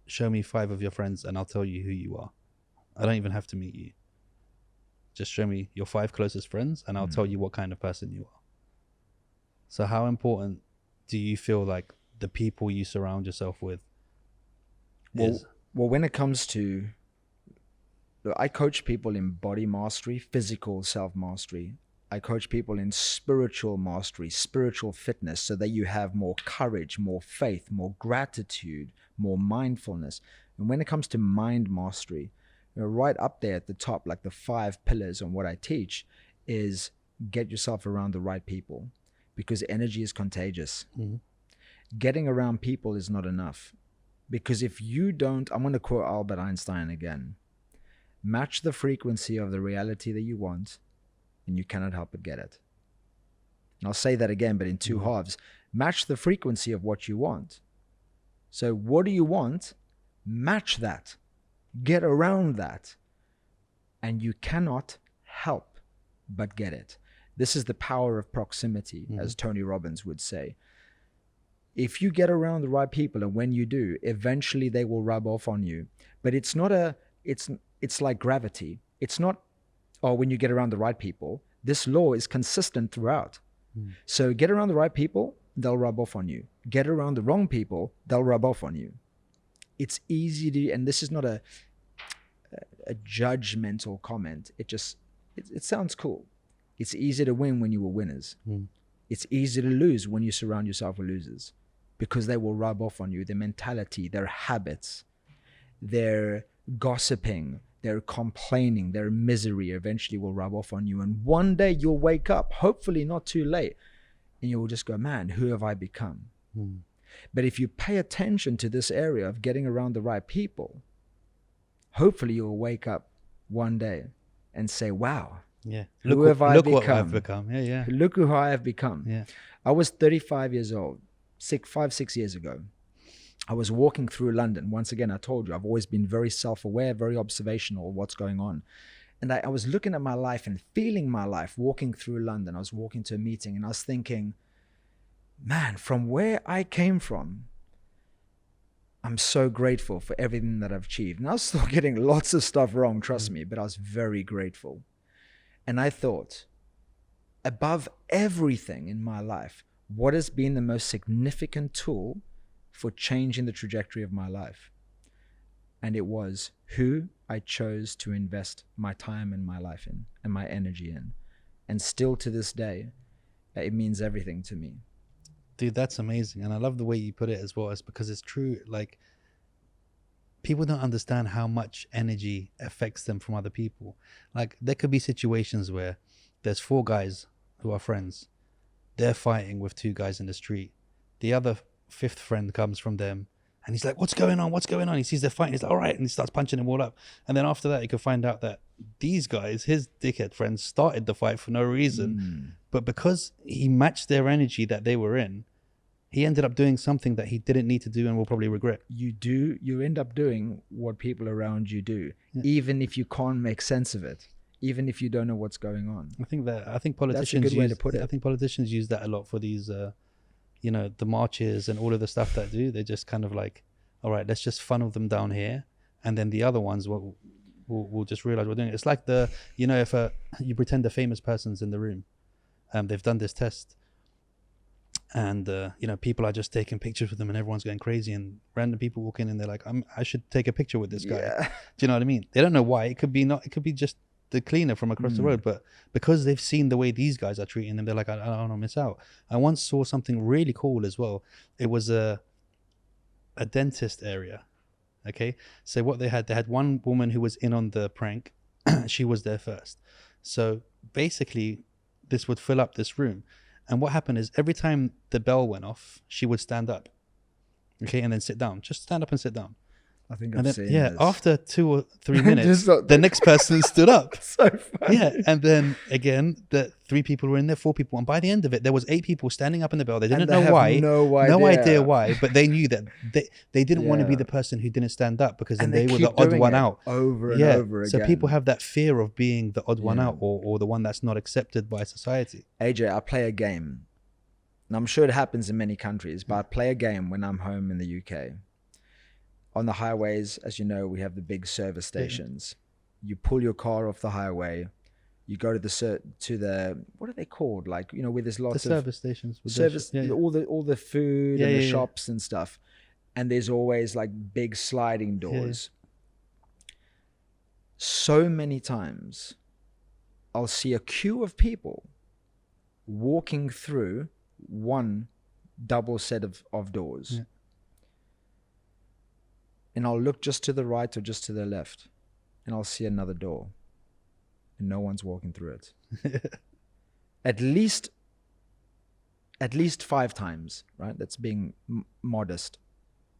show me 5 of your friends and I'll tell you who you are. I don't even have to meet you. Just show me your 5 closest friends and I'll tell you what kind of person you are. So how important do you feel like the people you surround yourself with is? Well, when it comes to, look, I coach people in body mastery, physical self-mastery. I coach people in spiritual mastery, spiritual fitness, so that you have more courage, more faith, more gratitude, more mindfulness. And when it comes to mind mastery, right up there at the top, like the 5 pillars on what I teach, is get yourself around the right people, because energy is contagious. Getting around people is not enough, because if you don't, I'm going to quote Albert Einstein again, match the frequency of the reality that you want, and you cannot help but get it. And I'll say that again, but in 2 halves. Match the frequency of what you want. So what do you want? Match that. Get around that. And you cannot help but get it. This is the power of proximity, as Tony Robbins would say. If you get around the right people, and when you do, eventually they will rub off on you. But it's not it's like gravity. It's not, oh, when you get around the right people, this law is consistent throughout. So get around the right people, they'll rub off on you. Get around the wrong people, they'll rub off on you. It's easy to, and this is not a judgmental comment. It sounds cool. It's easy to win when you were winners. It's easy to lose when you surround yourself with losers, because they will rub off on you. Their mentality, their habits, their gossiping, their complaining, their misery eventually will rub off on you. And one day you'll wake up, hopefully not too late, and you will just go, man, who have I become? But if you pay attention to this area of getting around the right people, hopefully you'll wake up one day and say, wow, who have I become? What I've become. Look who I have become. I was 35 years old, 6 years ago. I was walking through London. Once again, I told you, I've always been very self-aware, very observational of what's going on. And I was looking at my life and feeling my life walking through London. I was walking to a meeting and I was thinking, man, from where I came from, I'm so grateful for everything that I've achieved. And I was still getting lots of stuff wrong, trust me, but I was very grateful. And I thought, above everything in my life, what has been the most significant tool for changing the trajectory of my life? And it was who I chose to invest my time and my life in and my energy in. And still to this day, it means everything to me. Dude, that's amazing. And I love the way you put it as well. It's because it's true. Like, people don't understand how much energy affects them from other people. Like, there could be situations where there's 4 guys who are friends. They're fighting with 2 guys in the street. The other 5th friend comes from them and he's like, what's going on? What's going on? He sees they're fighting. He's like, all right. And he starts punching them all up. And then after that, you can find out that these guys, his dickhead friends, started the fight for no reason. But because he matched their energy that they were in, he ended up doing something that he didn't need to do and will probably regret. You end up doing what people around you do, even if you can't make sense of it, even if you don't know what's going on. I think politicians, that's a good way to put it. I think politicians use that a lot for these, the marches and all of the stuff that do. They're just kind of like, all right, let's just funnel them down here. And then the other ones will just realize we're doing it. It's like if you pretend a famous person's in the room, they've done this test. And, people are just taking pictures with them and everyone's going crazy, and random people walk in and they're like, I should take a picture with this guy. Do you know what I mean? They don't know why. It could be just the cleaner from across the road, but because they've seen the way these guys are treating them, they're like, I don't want to miss out. I once saw something really cool as well. It was a dentist area. Okay, so what they had one woman who was in on the prank. She was there first. So basically, this would fill up this room. And what happened is every time the bell went off, she would stand up. Okay, and then sit down. Just stand up and sit down. I think And I've then, seen this. after 2 or 3 minutes, Just the next person stood up. So funny. Yeah, and then again, the 3 people were in there, 4 people, and by the end of it, there was 8 people standing up in the bell. They didn't know why, no idea why, but they knew that they didn't want to be the person who didn't stand up, because then they were the odd one out over and over again. So people have that fear of being the odd one out, or the one that's not accepted by society. AJ, I play a game, and I'm sure it happens in many countries, but I play a game when I'm home in the UK. On the highways, as you know, we have the big service stations. You pull your car off the highway, you go to the what are they called? Like, where there's lots The of service stations, with service, all the food and the shops and stuff, and there's always like big sliding doors. So many times, I'll see a queue of people walking through one double set of doors. Yeah. And I'll look just to the right or just to the left, and I'll see another door, and no one's walking through it. At least 5 times, right? That's being modest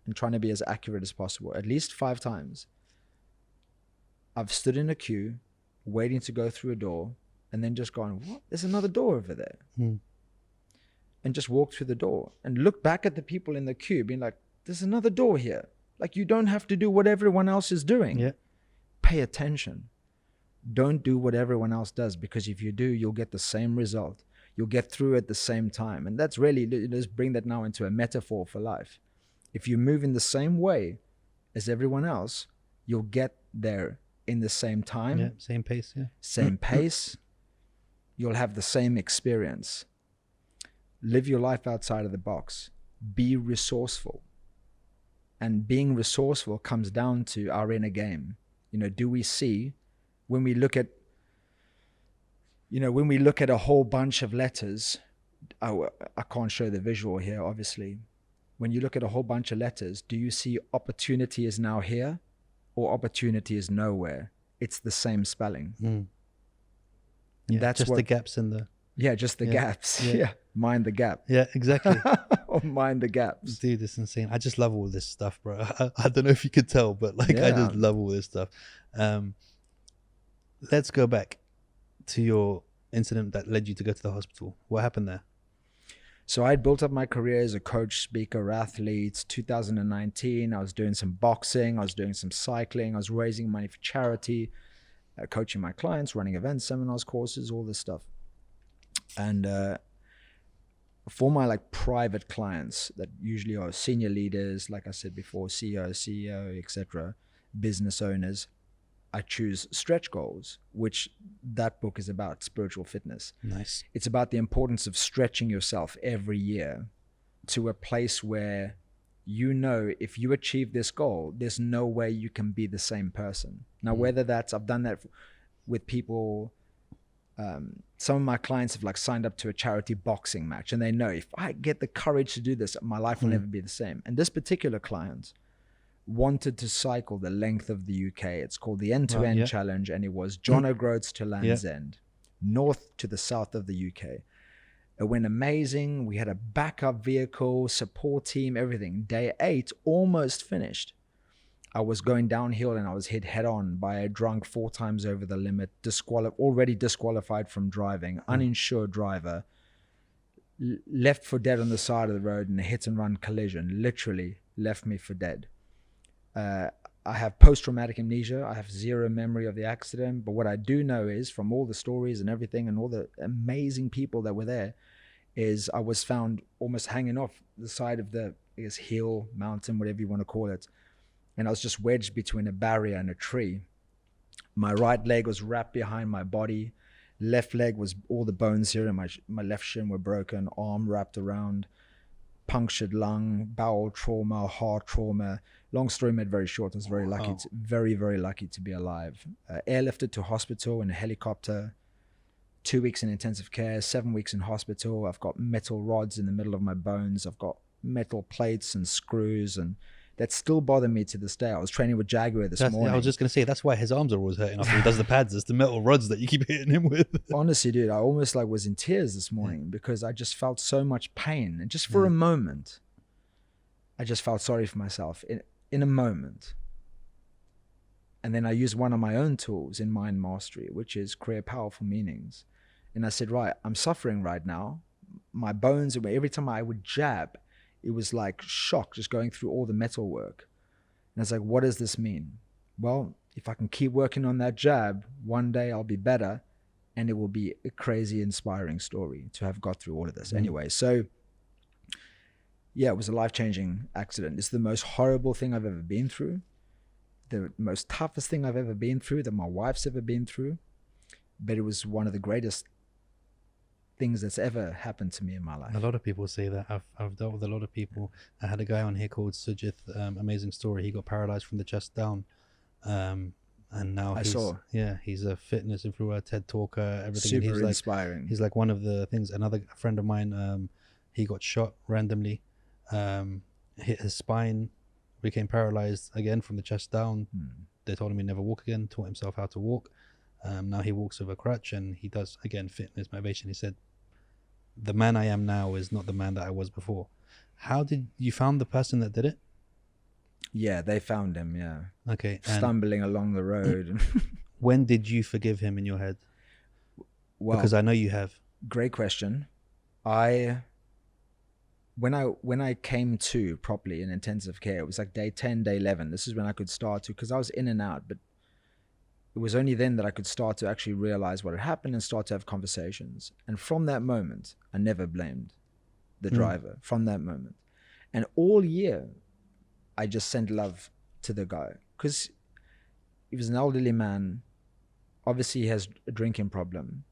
and trying to be as accurate as possible. At least 5 times, I've stood in a queue, waiting to go through a door, and then just gone, what? There's another door over there. And just walked through the door and looked back at the people in the queue, being like, there's another door here. Like, you don't have to do what everyone else is doing. Yeah. Pay attention. Don't do what everyone else does, because if you do, you'll get the same result. You'll get through at the same time. And that's really, let's bring that now into a metaphor for life. If you move in the same way as everyone else, you'll get there in the same time. Yeah, same pace, yeah. Same pace. You'll have the same experience. Live your life outside of the box. Be resourceful. And being resourceful comes down to our inner game. Do we see, when we look at a whole bunch of letters, I can't show the visual here, obviously. When you look at a whole bunch of letters, do you see opportunity is now here or opportunity is nowhere? It's the same spelling. And that's just the gaps in the... Yeah, just the gaps. Yeah. Mind the gap. Yeah, exactly. Or mind the gaps. Dude, it's insane. I just love all this stuff, bro. I don't know if you could tell, but I just love all this stuff. Let's go back to your incident that led you to go to the hospital. What happened there? So I had built up my career as a coach, speaker, athlete. 2019, I was doing some boxing. I was doing some cycling. I was raising money for charity, coaching my clients, running events, seminars, courses, all this stuff. And for my private clients that usually are senior leaders, like I said before, CEO, etc., business owners, I choose stretch goals, which that book is about, spiritual fitness. Nice. It's about the importance of stretching yourself every year to a place where if you achieve this goal, there's no way you can be the same person. Now, whether that's, I've done that with people. Some of my clients have signed up to a charity boxing match, and they know if I get the courage to do this, my life will never be the same. And this particular client wanted to cycle the length of the UK. It's called the End-to-End Challenge, and it was John O'Groats to Land's End, north to the south of the UK. It went amazing. We had a backup vehicle, support team, everything. Day 8, almost finished. I was going downhill and I was hit head on by a drunk 4 times over the limit, already disqualified from driving, uninsured driver, left for dead on the side of the road in a hit and run collision, literally left me for dead. I have post-traumatic amnesia. I have zero memory of the accident. But what I do know is, from all the stories and everything and all the amazing people that were there, is I was found almost hanging off the side of the hill, mountain, whatever you want to call it. And I was just wedged between a barrier and a tree. My right leg was wrapped behind my body. Left leg was, all the bones here in my left shin were broken, arm wrapped around. punctured lung, bowel trauma, heart trauma. Long story made very short, I was very lucky, very, very lucky to be alive. Airlifted to hospital in a helicopter, 2 weeks in intensive care, 7 weeks in hospital. I've got metal rods in the middle of my bones. I've got metal plates and screws, and that still bother me to this day. I was training with Jaguar this morning. I was just going to say, that's why his arms are always hurting after he does the pads. It's the metal rods that you keep hitting him with. Honestly, dude, I almost like was in tears this morning because I just felt so much pain. And just for a moment, I just felt sorry for myself in a moment. And then I used one of my own tools in mind mastery, which is create powerful meanings. And I said, right, I'm suffering right now. My bones, every time I would jab, it was like shock just going through all the metal work. And I was like, what does this mean? Well, if I can keep working on that jab, one day I'll be better, and it will be a crazy, inspiring story to have got through all of this. Anyway, so yeah, it was a life-changing accident. It's the most horrible thing I've ever been through, the most toughest thing I've ever been through, that my wife's ever been through, but it was one of the greatest things that's ever happened to me in my life. A lot of people say that. I've dealt with a lot of people. I had a guy on here called Sujith, amazing story. He got paralyzed from the chest down, and now he's a fitness influencer, TED talker, everything. Super and he's inspiring. He's like one of the things. Another friend of mine, he got shot randomly, hit his spine, became paralyzed again from the chest down. They told him he'd never walk again. Taught himself how to walk. Now he walks with a crutch, and he does, again, fitness, motivation. He said, the man I am now is not the man that I was before. How did you found the person that did it? Yeah, they found him, yeah. Okay. Stumbling along the road. When did you forgive him in your head? Well, because I know you have. Great question. When I came to properly in intensive care, it was like day 10, day 11. This is when I could start to, because I was in and out, but it was only then that I could start to actually realize what had happened and start to have conversations. And from that moment, I never blamed the driver from that moment. And all year, I just sent love to the guy because he was an elderly man. Obviously, he has a drinking problem.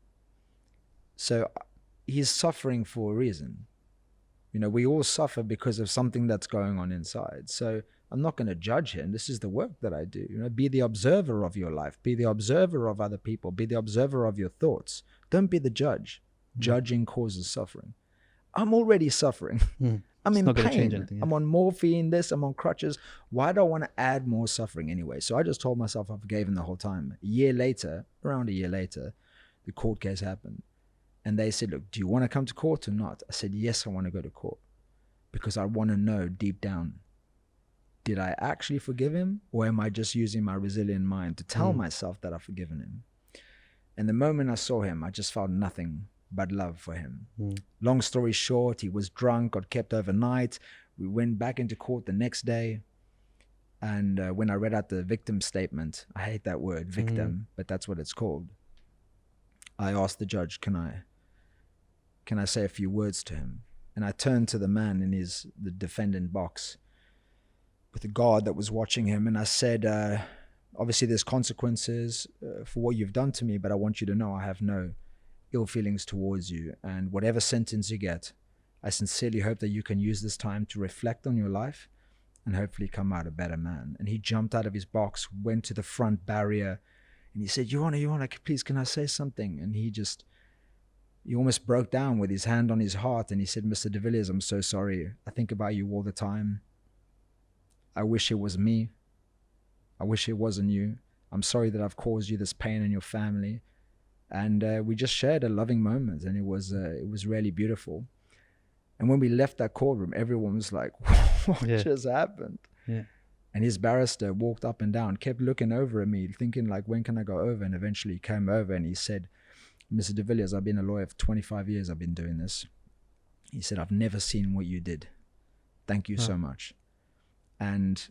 So he's suffering for a reason. You know, we all suffer because of something that's going on inside. So I'm not going to judge him. This is the work that I do. You know, be the observer of your life. Be the observer of other people. Be the observer of your thoughts. Don't be the judge. Judging causes suffering. I'm already suffering. I'm in pain. I'm on morphine, I'm on crutches. Why do I want to add more suffering anyway? So I just told myself I forgave him the whole time. Around a year later, the court case happened. And they said, look, do you want to come to court or not? I said, yes, I want to go to court. Because I want to know deep down, did I actually forgive him? Or am I just using my resilient mind to tell myself that I've forgiven him? And the moment I saw him, I just felt nothing but love for him. Long story short, he was drunk, got kept overnight. We went back into court the next day. And when I read out the victim statement, I hate that word, victim, but that's what it's called. I asked the judge, can I say a few words to him? And I turned to the man in the defendant box with the guard that was watching him. And I said, obviously there's consequences for what you've done to me, but I want you to know I have no ill feelings towards you. And whatever sentence you get, I sincerely hope that you can use this time to reflect on your life and hopefully come out a better man. And he jumped out of his box, went to the front barrier, and he said, Your Honor, please, can I say something? And he almost broke down with his hand on his heart. And he said, Mr. De Villiers, I'm so sorry. I think about you all the time. I wish it was me. I wish it wasn't you. I'm sorry that I've caused you this pain in your family. And we just shared a loving moment, and it was really beautiful. And when we left that courtroom, everyone was like, what just happened? Yeah. And his barrister walked up and down, kept looking over at me, thinking like, when can I go over? And eventually he came over and he said, Mr. De Villiers, I've been a lawyer for 25 years. I've been doing this. He said, I've never seen what you did. Thank you so much. And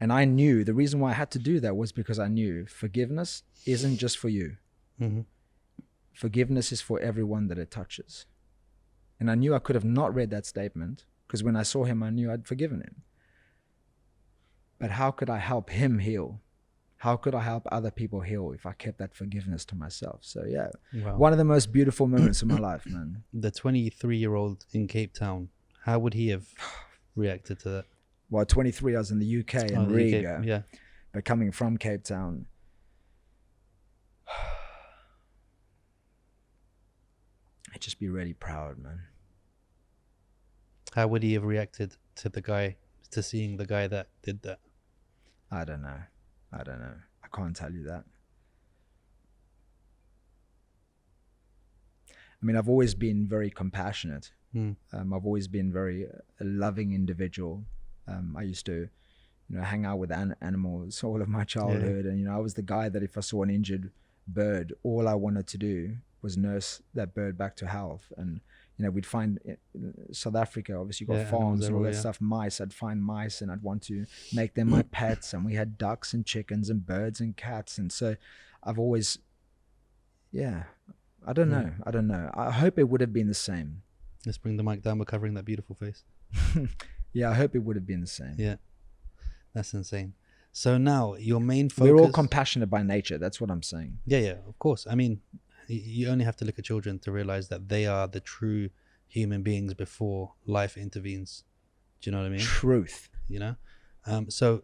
I knew the reason why I had to do that was because I knew forgiveness isn't just for you. Forgiveness is for everyone that it touches. And I knew I could have not read that statement because when I saw him, I knew I'd forgiven him. But how could I help him heal? How could I help other people heal if I kept that forgiveness to myself? So yeah, one of the most beautiful moments of my life, man. The 23-year-old in Cape Town How would he have reacted to that? Well, 23, I was in the UK in the Riga, UK, yeah. but coming from Cape Town, I'd just be really proud, man. How would he have reacted to seeing the guy that did that? I don't know. I can't tell you that. I mean, I've always been very compassionate. I've always been a loving individual. I used to, hang out with animals all of my childhood. And, I was the guy that if I saw an injured bird, all I wanted to do was nurse that bird back to health. And, we'd find South Africa, obviously got farms and all that stuff, mice. I'd find mice and I'd want to make them my pets. And we had ducks and chickens and birds and cats. And so I've always, I don't know. I hope it would have been the same. Let's bring the mic down. We're covering that beautiful face. Yeah, I hope it would have been the same. Yeah, that's insane. So now your main focus... We're all compassionate by nature. That's what I'm saying. Yeah, of course. I mean, you only have to look at children to realize that they are the true human beings before life intervenes. Do you know what I mean? Truth. So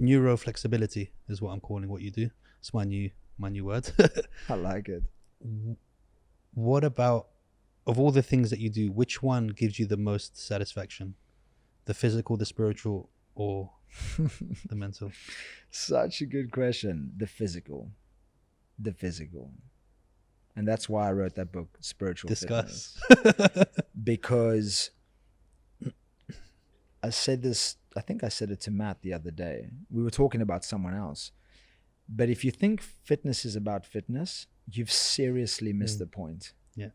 neuroflexibility is what I'm calling what you do. It's my new word. I like it. What about, of all the things that you do, which one gives you the most satisfaction? The physical, the spiritual, or the mental? Such a good question. The physical. And that's why I wrote that book, Spiritual Discuss. Fitness. Because I said this, I think I said it to Matt the other day. We were talking about someone else. But if you think fitness is about fitness, you've seriously missed the point. Yeah.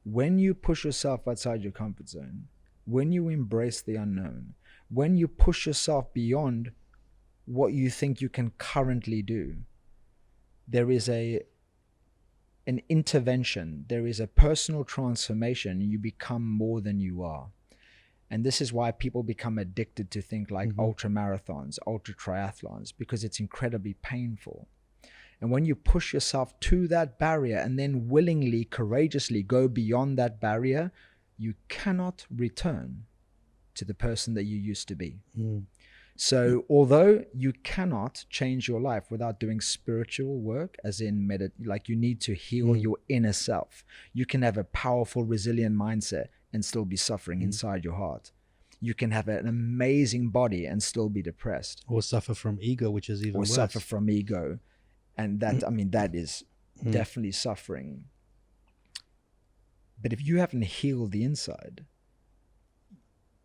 When you push yourself outside your comfort zone, when you embrace the unknown, when you push yourself beyond what you think you can currently do, there is an intervention, there is a personal transformation. You become more than you are. And this is why people become addicted to things like ultra marathons, ultra triathlons, because it's incredibly painful. And when you push yourself to that barrier and then willingly, courageously go beyond that barrier, you cannot return to the person that you used to be. So although you cannot change your life without doing spiritual work, as in like you need to heal your inner self. You can have a powerful, resilient mindset and still be suffering inside your heart. You can have an amazing body and still be depressed. Or suffer from ego, which is even worse. Or suffer from ego. And that, that is definitely suffering. But if you haven't healed the inside,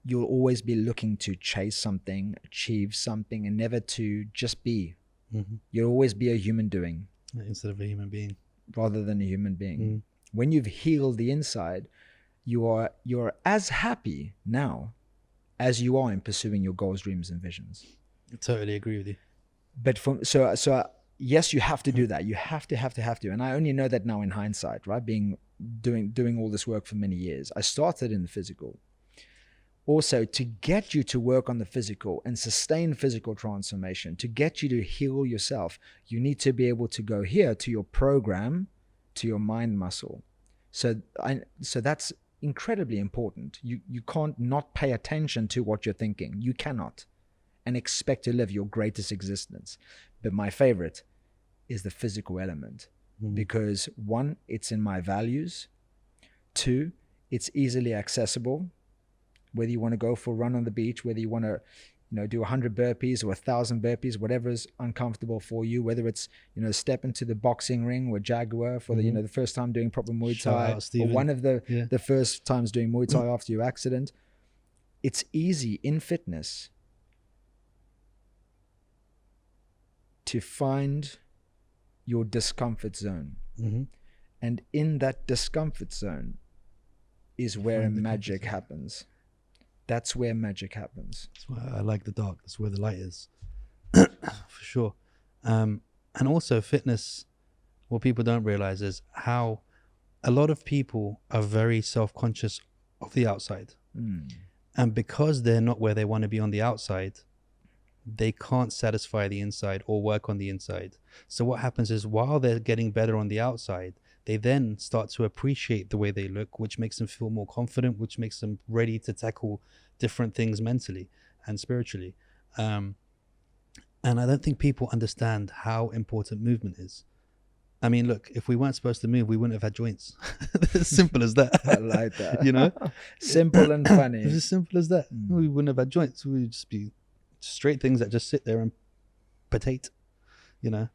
you'll always be looking to chase something, achieve something, and never to just be. You'll always be a human doing. Instead of a human being. Rather than a human being. When you've healed the inside, you're as happy now as you are in pursuing your goals, dreams, and visions. I totally agree with you. But so yes, you have to do that. You have to. And I only know that now in hindsight, right? Doing all this work for many years. I started in the physical. Also, to get you to work on the physical and sustain physical transformation, to get you to heal yourself, you need to be able to go here to your program, to your mind muscle. So that's incredibly important. You can't not pay attention to what you're thinking. You cannot, and expect to live your greatest existence. But my favorite is the physical element, because one, it's in my values. Two, it's easily accessible. Whether you want to go for a run on the beach, whether you want to, do 100 burpees or 1,000 burpees, whatever is uncomfortable for you, whether it's, step into the boxing ring or Jaguar for the, the first time doing proper Muay Thai, or one of the first times doing Muay Thai after your accident. It's easy in fitness to find your discomfort zone. And in that discomfort zone is where magic happens. That's where magic happens. That's why I like the dark. That's where the light is. For sure. And also fitness, what people don't realize is how a lot of people are very self-conscious of the outside. And because they're not where they want to be on the outside, they can't satisfy the inside or work on the inside. So what happens is while they're getting better on the outside, they then start to appreciate the way they look, which makes them feel more confident, which makes them ready to tackle different things mentally and spiritually. And I don't think people understand how important movement is. I mean, look, if we weren't supposed to move, we wouldn't have had joints. As simple as that. I like that. You know? Simple and funny. It's as simple as that. We wouldn't have had joints. We would just be straight things that just sit there and potate, you know?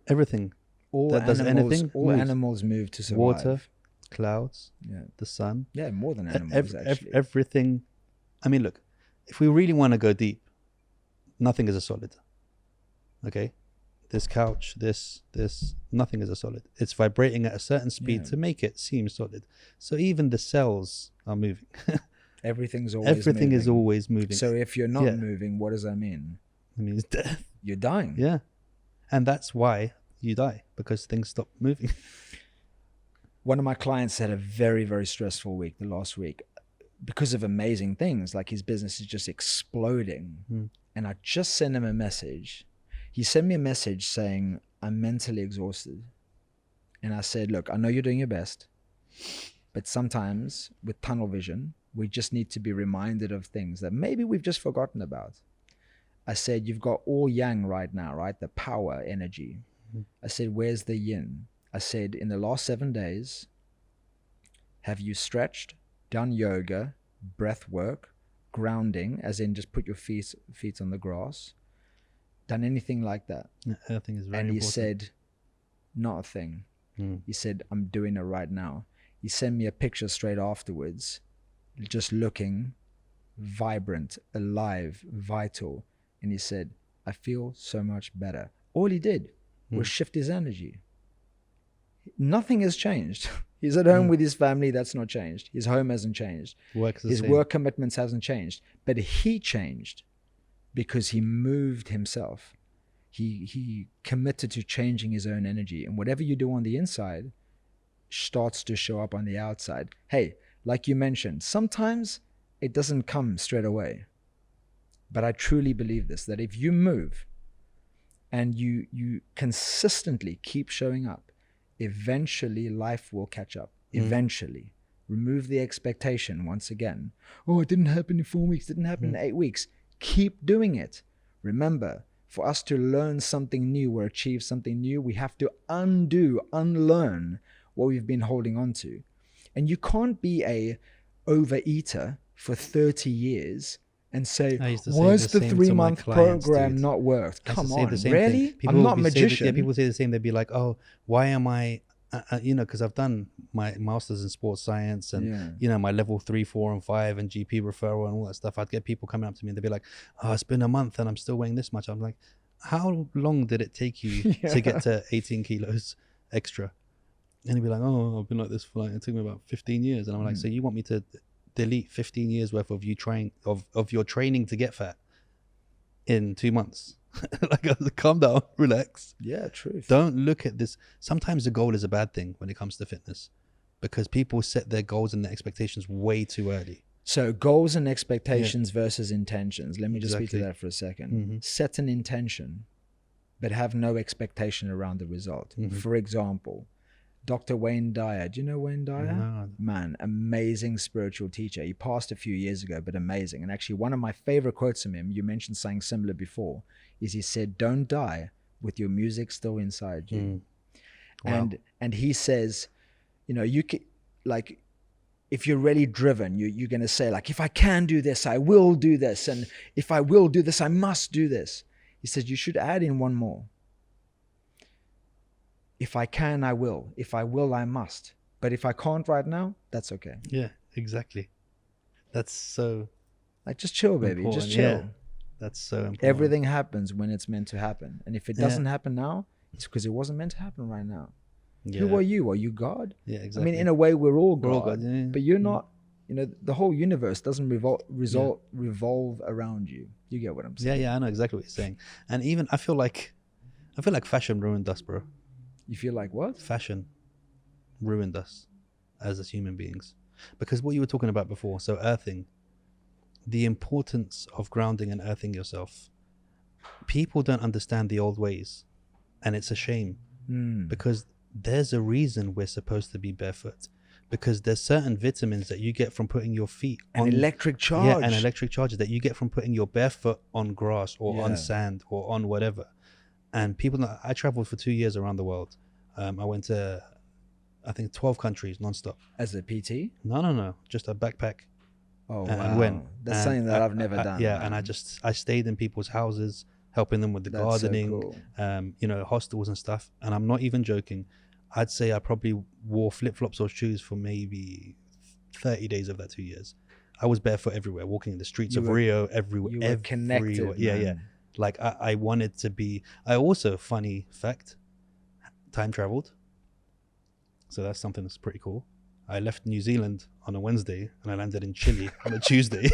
Everything that does anything. All animals move to survive. Water, clouds, Yeah. the sun. Yeah, more than animals, actually. Everything. I mean, look, if we really want to go deep, nothing is a solid. Okay? This couch, this, nothing is a solid. It's vibrating at a certain speed to make it seem solid. So even the cells are moving. Everything's always Everything moving. is always moving. So if you're not moving, what does that mean? It means death. You're dying. Yeah. And that's why you die, because things stop moving. One of my clients had a very, very stressful week the last week because of amazing things. Like his business is just exploding. And I just sent him a message. He sent me a message saying, I'm mentally exhausted. And I said, look, I know you're doing your best, but sometimes with tunnel vision, we just need to be reminded of things that maybe we've just forgotten about. I said, you've got all yang right now, right? The power, energy. I said, where's the yin? I said, in the last 7 days, have you stretched, done yoga, breath work, grounding, as in just put your feet on the grass, done anything like that? I think it's very And important. he said, not a thing. He said, I'm doing it right now. He sent me a picture straight afterwards, just looking vibrant, alive, vital. And he said, I feel so much better. All he did was shift his energy. Nothing has changed. He's at home with his family. That's not changed. His home hasn't changed. His work commitments hasn't changed. But he changed because he moved himself. He committed to changing his own energy. And whatever you do on the inside starts to show up on the outside. Hey, like you mentioned, sometimes it doesn't come straight away. But I truly believe this, that if you move and you consistently keep showing up, eventually life will catch up. Eventually. Remove the expectation once again. Oh, it didn't happen in 4 weeks. It didn't happen in 8 weeks. Keep doing it. Remember, for us to learn something new or achieve something new, we have to unlearn what we've been holding on to. And you can't be a overeater for 30 years and say, was the 3-month program not worked? Come on, really? I'm not a magician. People say the same. They'd be like, oh, why am I, because I've done my master's in sports science and, my level 3, 4, and 5 and GP referral and all that stuff. I'd get people coming up to me and they'd be like, oh, it's been a month and I'm still weighing this much. I'm like, how long did it take you to get to 18 kilos extra? And he'd be like, oh, I've been like this for it took me about 15 years. And I'm like, so you want me to delete 15 years worth of you trying of your training to get fat in 2 months? Like, calm down, relax. Yeah, truth. Don't look at this. Sometimes the goal is a bad thing when it comes to fitness, because people set their goals and their expectations way too early. So goals and expectations versus intentions. Let me just speak to that for a second. Set an intention, but have no expectation around the result. For example, Dr. Wayne Dyer. Do you know Wayne Dyer? No. Man, amazing spiritual teacher. He passed a few years ago, but amazing. And actually, one of my favorite quotes from him, you mentioned something similar before, is he said, don't die with your music still inside you. Wow. And he says, you can, like, if you're really driven, you're going to say, like, if I can do this, I will do this. And if I will do this, I must do this. He says, you should add in one more. If I can, I will. If I will, I must. But if I can't right now, that's okay. Yeah, exactly. That's so like, just chill, baby. important. Just chill. Yeah, that's so important. Everything happens when it's meant to happen. And if it doesn't happen now, it's because it wasn't meant to happen right now. Yeah. Who are you? Are you God? Yeah, exactly. I mean, in a way, we're all God. We're all God, yeah. But you're not, the whole universe doesn't revolve around you. You get what I'm saying? Yeah, I know exactly what you're saying. And even I feel like fashion ruined us, bro. You feel like what? Fashion ruined us as human beings. Because what you were talking about before, so earthing, the importance of grounding and earthing yourself. People don't understand the old ways, and it's a shame because there's a reason we're supposed to be barefoot, because there's certain vitamins that you get from putting your feet An on electric charge. yeah, and electric charges that you get from putting your bare foot on grass or on Yeah. sand or on whatever. And people, I traveled for 2 years around the world. I went to, I think, 12 countries nonstop. As a PT? No, just a backpack. Oh, And wow. went. That's And something that I've never done. Yeah, man. and I stayed in people's houses, helping them with the That's gardening, so cool. you know, hostels and stuff. And I'm not even joking. I'd say I probably wore flip-flops or shoes for maybe 30 days of that 2 years. I was barefoot everywhere, walking in the streets You of were- Rio, everywhere. You were connected. Yeah, man. yeah. Like I wanted to be. I also, funny fact, time traveled. So that's something that's pretty cool. I left New Zealand on a Wednesday and I landed in Chile on a Tuesday.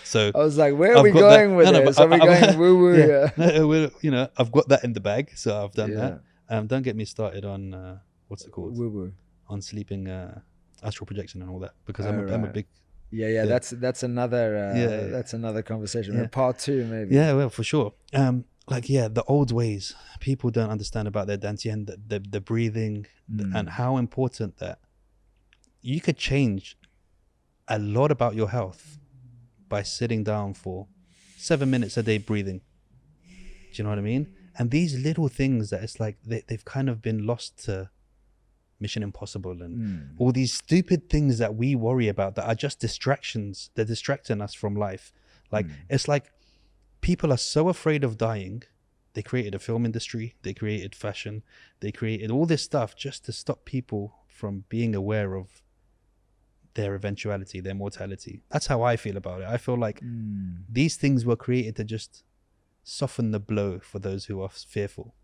So I was like, where are I've we got going that- with no, no, this? but Are we going woo woo? yeah, no, you know, I've got that in the bag, so I've done Yeah. that. Don't get me started on what's it called? Woo woo. On sleeping, astral projection and all that, because Oh, I'm a right. big Yeah. That's another Yeah. that's another conversation. Yeah. Part 2 maybe. yeah, well, for sure. Like the old ways people don't understand about their dantian, the breathing, and how important that you could change a lot about your health by sitting down for 7 minutes a day breathing. Do you know what I mean? And these little things that it's like they've kind of been lost to Mission Impossible and all these stupid things that we worry about that are just distractions. They're distracting us from life. Like it's like people are so afraid of dying. They created a film industry, they created fashion, they created all this stuff just to stop people from being aware of their eventuality, their mortality. That's how I feel about it. I feel like these things were created to just soften the blow for those who are fearful.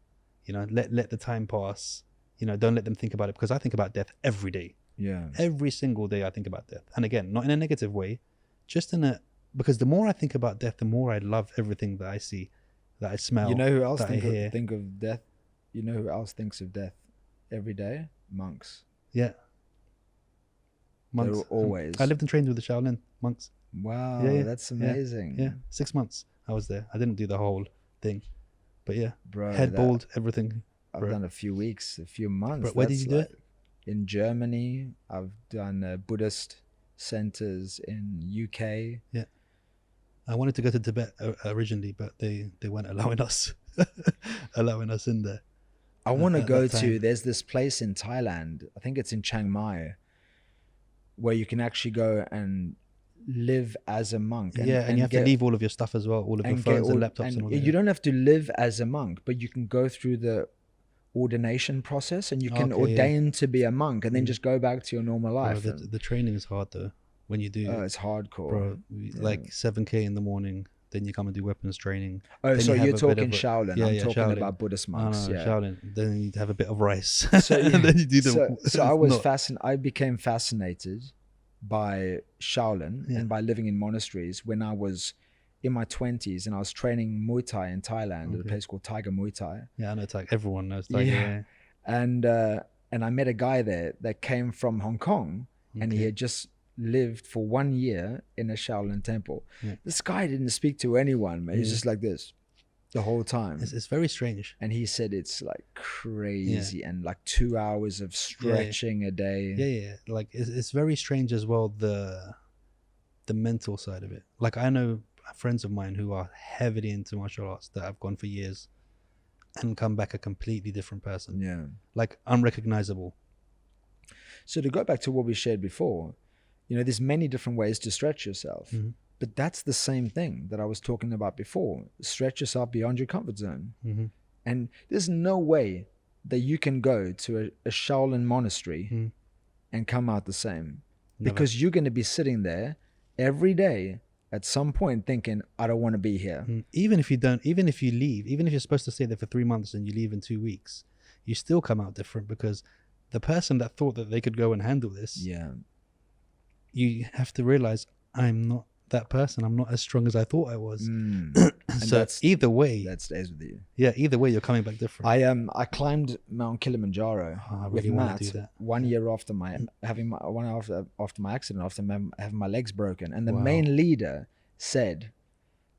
You know, let the time pass. You know, don't let them think about it, because I think about death every day. Yeah. Every single day I think about death. And again, not in a negative way, just in a, because the more I think about death, the more I love everything that I see, that I smell. You know who else that I hear. think of death? You know who else thinks of death every day? Monks. Yeah. Monks. They're always. I lived and trained with the Shaolin monks. Wow, Yeah, that's yeah, amazing. Yeah. 6 months I was there. I didn't do the whole thing. But yeah. Bro. Head bald, everything. I've bro. done a few weeks, a few months. Bro, where did That's you do it? In Germany. I've done Buddhist centers in UK. I wanted to go to Tibet originally, but they weren't allowing us in there. I want to at go that to, time. there's this place in Thailand, I think it's in Chiang Mai, where you can actually go and live as a monk. And you have to leave all of your stuff as well, all of your phones and laptops and all that. You don't have to live as a monk, but you can go through the ordination process and you can ordain to be a monk and then just go back to your normal life. Bro, the training is hard though. When you do, It's hardcore. bro, like 7K in the morning, then you come and do weapons training. Oh, Then so you have you're a bit talking of a- Shaolin. Yeah, I'm yeah, talking Shaolin. about Buddhist No, monks. no, Yeah. Shaolin. Then you have a bit of rice. So, and then you do the. so I was not- I became fascinated by Shaolin and by living in monasteries when I was in my 20s, and I was training Muay Thai in Thailand at a place called Tiger Muay Thai. Yeah, I know Tiger. Everyone knows Tiger. Yeah. And I met a guy there that came from Hong Kong, and he had just lived for 1 year in a Shaolin temple. Yeah. This guy didn't speak to anyone, man. He's just like this the whole time. It's very strange. And he said it's like crazy and like 2 hours of stretching a day. Yeah. Like it's very strange as well, the mental side of it. Like I know friends of mine who are heavily into martial arts that have gone for years and come back a completely different person. Yeah. Like unrecognizable. So to go back to what we shared before, you know, there's many different ways to stretch yourself. But that's the same thing that I was talking about before. Stretch yourself beyond your comfort zone. And there's no way that you can go to a Shaolin monastery and come out the same. Never. Because you're going to be sitting there every day at some point thinking, I don't want to be here. Even if you leave, even if you're supposed to stay there for 3 months and you leave in 2 weeks, you still come out different, because the person that thought that they could go and handle this, you have to realize, I'm not that person. I'm not as strong as I thought I was. So either way, that stays with you. Yeah, either way, you're coming back different. I climbed Mount Kilimanjaro I with really want Matt to do that. 1 year after my after my accident, after having my legs broken, and the main leader said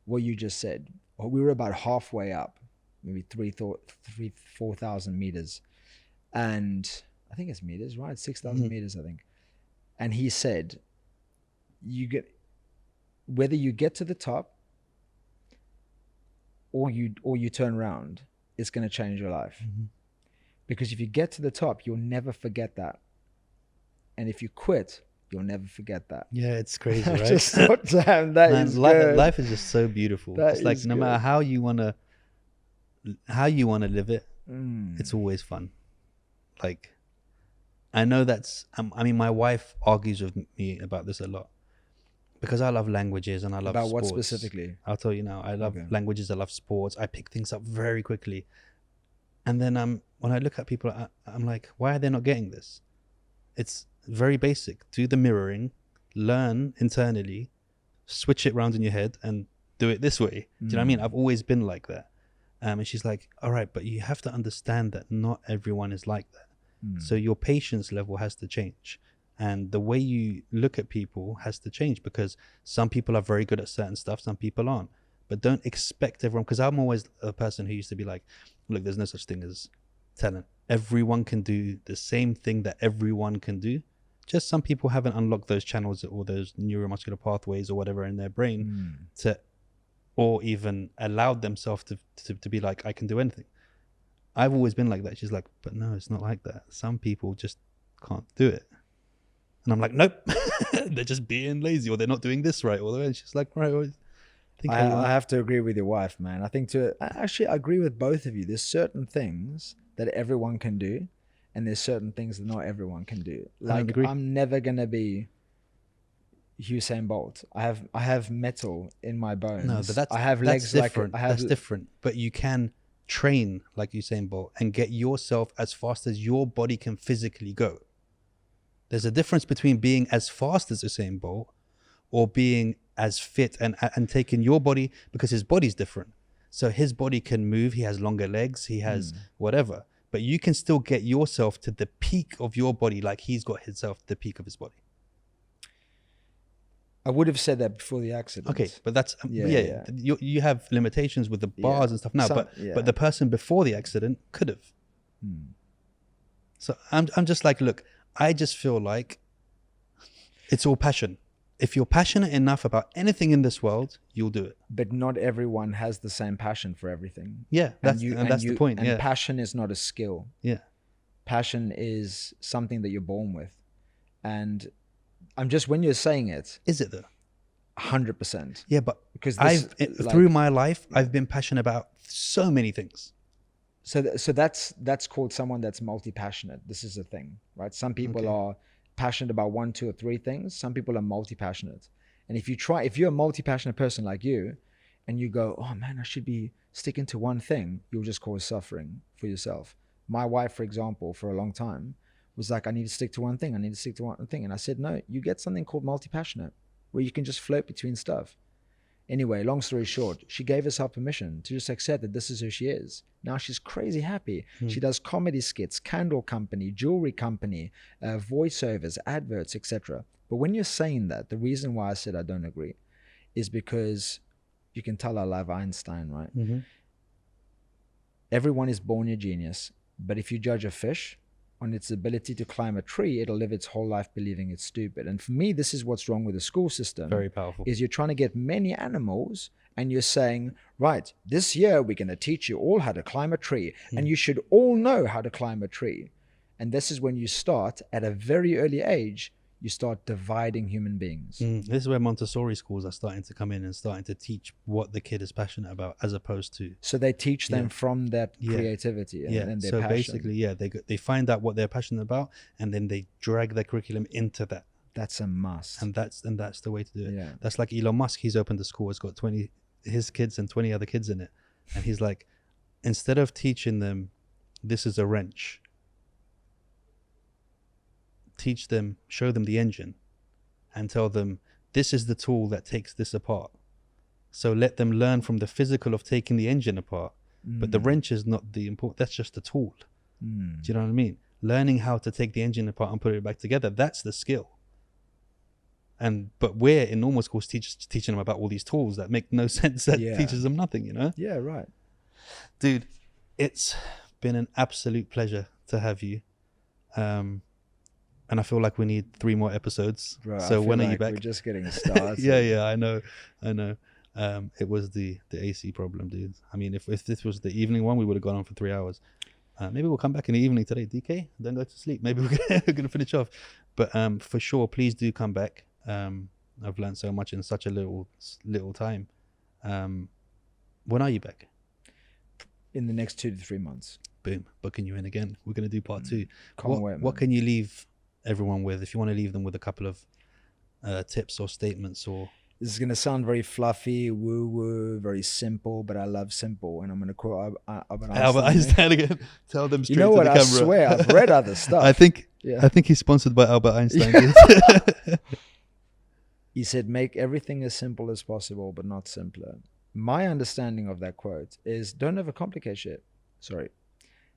what you just said. We were about halfway up, maybe 4,000 meters, and I think it's meters, right? 6,000 meters, I think. And he said, whether you get to the top or you turn around, it's going to change your life. Because if you get to the top, you'll never forget that. And if you quit, you'll never forget that. Yeah, it's crazy, right? Just thought, damn, that is good. Life is just so beautiful. That it's like is no matter how you wanna live it, it's always fun. Like, I know that's. I mean, my wife argues with me about this a lot because I love languages and I love about sports. what specifically? I'll tell you now. I love languages. I love sports. I pick things up very quickly, and then when I look at people, I'm like, why are they not getting this? It's very basic. Do the mirroring, learn internally, switch it around in your head and do it this way. Do you know what I mean? I've always been like that. And she's like, all right, but you have to understand that not everyone is like that. So your patience level has to change. And the way you look at people has to change, because some people are very good at certain stuff, some people aren't. But don't expect everyone, because I'm always a person who used to be like, look, there's no such thing as talent. Everyone can do the same thing that everyone can do. Just some people haven't unlocked those channels or those neuromuscular pathways or whatever in their brain or even allowed themselves to be like, I can do anything. I've always been like that. She's like, but no, it's not like that. Some people just can't do it. And I'm like, nope, they're just being lazy, or they're not doing this right. And she's like, right. Well, I have to agree with your wife, man. I agree with both of you. There's certain things that everyone can do, and there's certain things that not everyone can do. Like, I'm never gonna be Usain Bolt. I have metal in my bones. No, but I have legs different. like I have. That's different. But you can train like Usain Bolt and get yourself as fast as your body can physically go. There's a difference between being as fast as Usain Bolt or being as fit and taking your body, because his body's different. So his body can move. He has longer legs. He has whatever. But you can still get yourself to the peak of your body like he's got himself to the peak of his body. I would have said that before the accident. Okay, but that's you have limitations with the bars and stuff now, but the person before the accident could have. So I'm just like, look, I just feel like it's all passion. If you're passionate enough about anything in this world, you'll do it. But not everyone has the same passion for everything. Yeah, that's the point. And passion is not a skill. Yeah, passion is something that you're born with. And I'm just, when you're saying it, is it though? 100%. Yeah, but because through my life, I've been passionate about so many things. So that's called someone that's multi-passionate. This is a thing, right? Some people are passionate about 1, 2, or 3 things. Some people are multi-passionate. And if you're a multi-passionate person like you, and you go, oh man, I should be sticking to one thing, you'll just cause suffering for yourself. My wife, for example, for a long time was like, I need to stick to one thing. And I said, no, you get something called multi-passionate, where you can just float between stuff. Anyway, long story short, she gave herself permission to just accept that this is who she is. Now she's crazy happy. She does comedy skits, candle company, jewelry company, voiceovers, adverts, etc. But when you're saying that, the reason why I said I don't agree is because you can tell I love Einstein, right? Everyone is born a genius, but if you judge a fish on its ability to climb a tree, it'll live its whole life believing it's stupid. And for me, this is what's wrong with the school system. Very powerful. Is you're trying to get many animals and you're saying, right, this year we're going to teach you all how to climb a tree, and you should all know how to climb a tree. And this is when you start, at a very early age, you start dividing human beings. This is where Montessori schools are starting to come in and starting to teach what the kid is passionate about, as opposed to... So they teach them from that creativity and their so passion. Basically, they find out what they're passionate about, and then they drag their curriculum into that. That's a must. And that's the way to do it. Yeah. That's like Elon Musk. He's opened a school. It's got his kids and 20 other kids in it. And he's like, instead of teaching them, this is a wrench, teach them, show them the engine, and tell them this is the tool that takes this apart. So let them learn from the physical of taking the engine apart, but the wrench is not the important. That's just a tool. Do you know what I mean? Learning how to take the engine apart and put it back together, that's the skill. But we're in normal schools teaching them about all these tools that make no sense, that teaches them nothing, you know? Yeah, right. Dude, it's been an absolute pleasure to have you. And I feel like we need 3 more episodes. Bro, so when are you back? We're just getting started. yeah, I know. It was the AC problem, dude. I mean, if this was the evening one, we would have gone on for 3 hours. Maybe we'll come back in the evening today. DK, don't go to sleep. Maybe we're gonna finish off. But for sure, please do come back. I've learned so much in such a little time. When are you back? In the next 2 to 3 months. Boom, booking you in again. We're gonna do part 2. Can't wait, man. What can you leave everyone with, if you want to leave them with a couple of tips or statements? Or this is going to sound very fluffy, woo-woo, very simple, but I love simple. And I'm going to quote Albert Einstein again. Tell them straight you know to what? the I camera. swear, I've read other stuff. I think he's sponsored by Albert Einstein. He said, make everything as simple as possible, but not simpler. My understanding of that quote is don't overcomplicate shit. Sorry.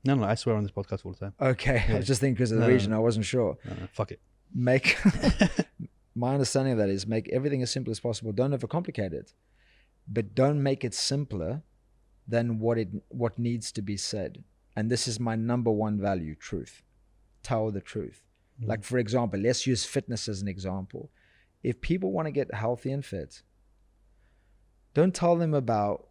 No, I swear on this podcast all the time. Okay. Yeah. I was just thinking because of the region. I wasn't sure. No, fuck it. My understanding of that is make everything as simple as possible. Don't overcomplicate it, but don't make it simpler than what needs to be said. And this is my number one value: truth. Tell the truth. Like, for example, let's use fitness as an example. If people want to get healthy and fit, don't tell them about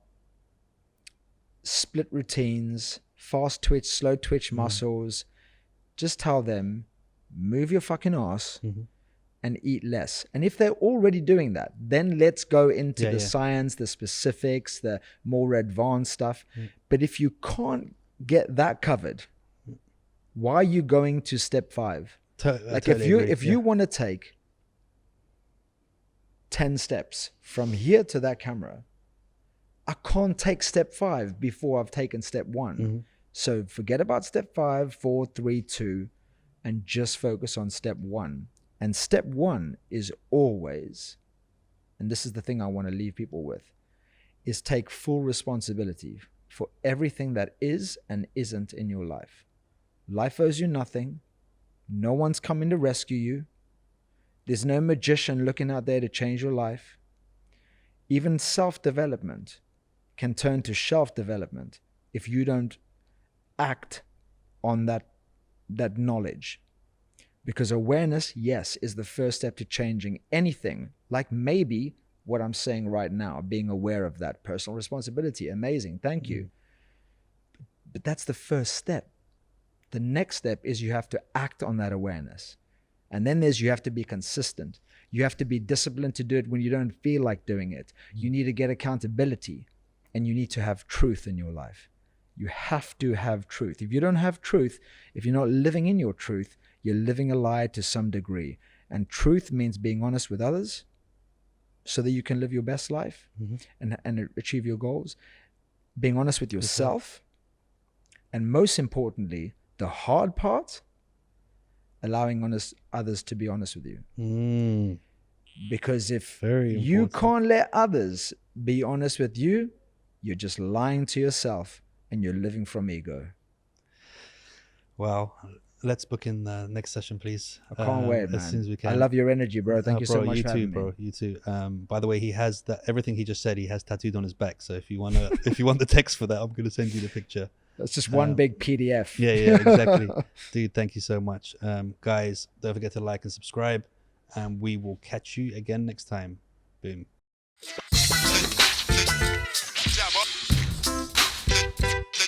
split routines, fast twitch, slow twitch muscles. Just tell them, move your fucking ass and eat less. And if they're already doing that, then let's go into the science, the specifics, the more advanced stuff. But if you can't get that covered, why are you going to step 5? Like, if you want to take 10 steps from here to that camera, I can't take step 5 before I've taken step 1. So forget about step 5, 4, 3, 2, and just focus on step 1. And step 1 is always, and this is the thing I want to leave people with, is take full responsibility for everything that is and isn't in your life. Life owes you nothing. No one's coming to rescue you. There's no magician looking out there to change your life. Even self-development can turn to shelf-development if you don't act on that knowledge. Because awareness, yes, is the first step to changing anything. Like maybe what I'm saying right now, being aware of that personal responsibility. Amazing. Thank you. But that's the first step. The next step is you have to act on that awareness. And then you have to be consistent. You have to be disciplined to do it when you don't feel like doing it. You need to get accountability, and you need to have truth in your life. You have to have truth. If you don't have truth, if you're not living in your truth, you're living a lie to some degree. And truth means being honest with others so that you can live your best life and achieve your goals. Being honest with yourself. And most importantly, the hard part, allowing others to be honest with you. Because if you can't let others be honest with you, you're just lying to yourself and you're living from ego. Wow. Let's book in the next session, please. I can't wait, man. As soon as we can. I love your energy, bro. Thank you so much for having me. Bro. You too. By the way, he has everything he just said, he has tattooed on his back. So if you want the text for that, I'm going to send you the picture. That's just one big PDF. Yeah, exactly. Dude, thank you so much. Guys, don't forget to like and subscribe, and we will catch you again next time. Boom.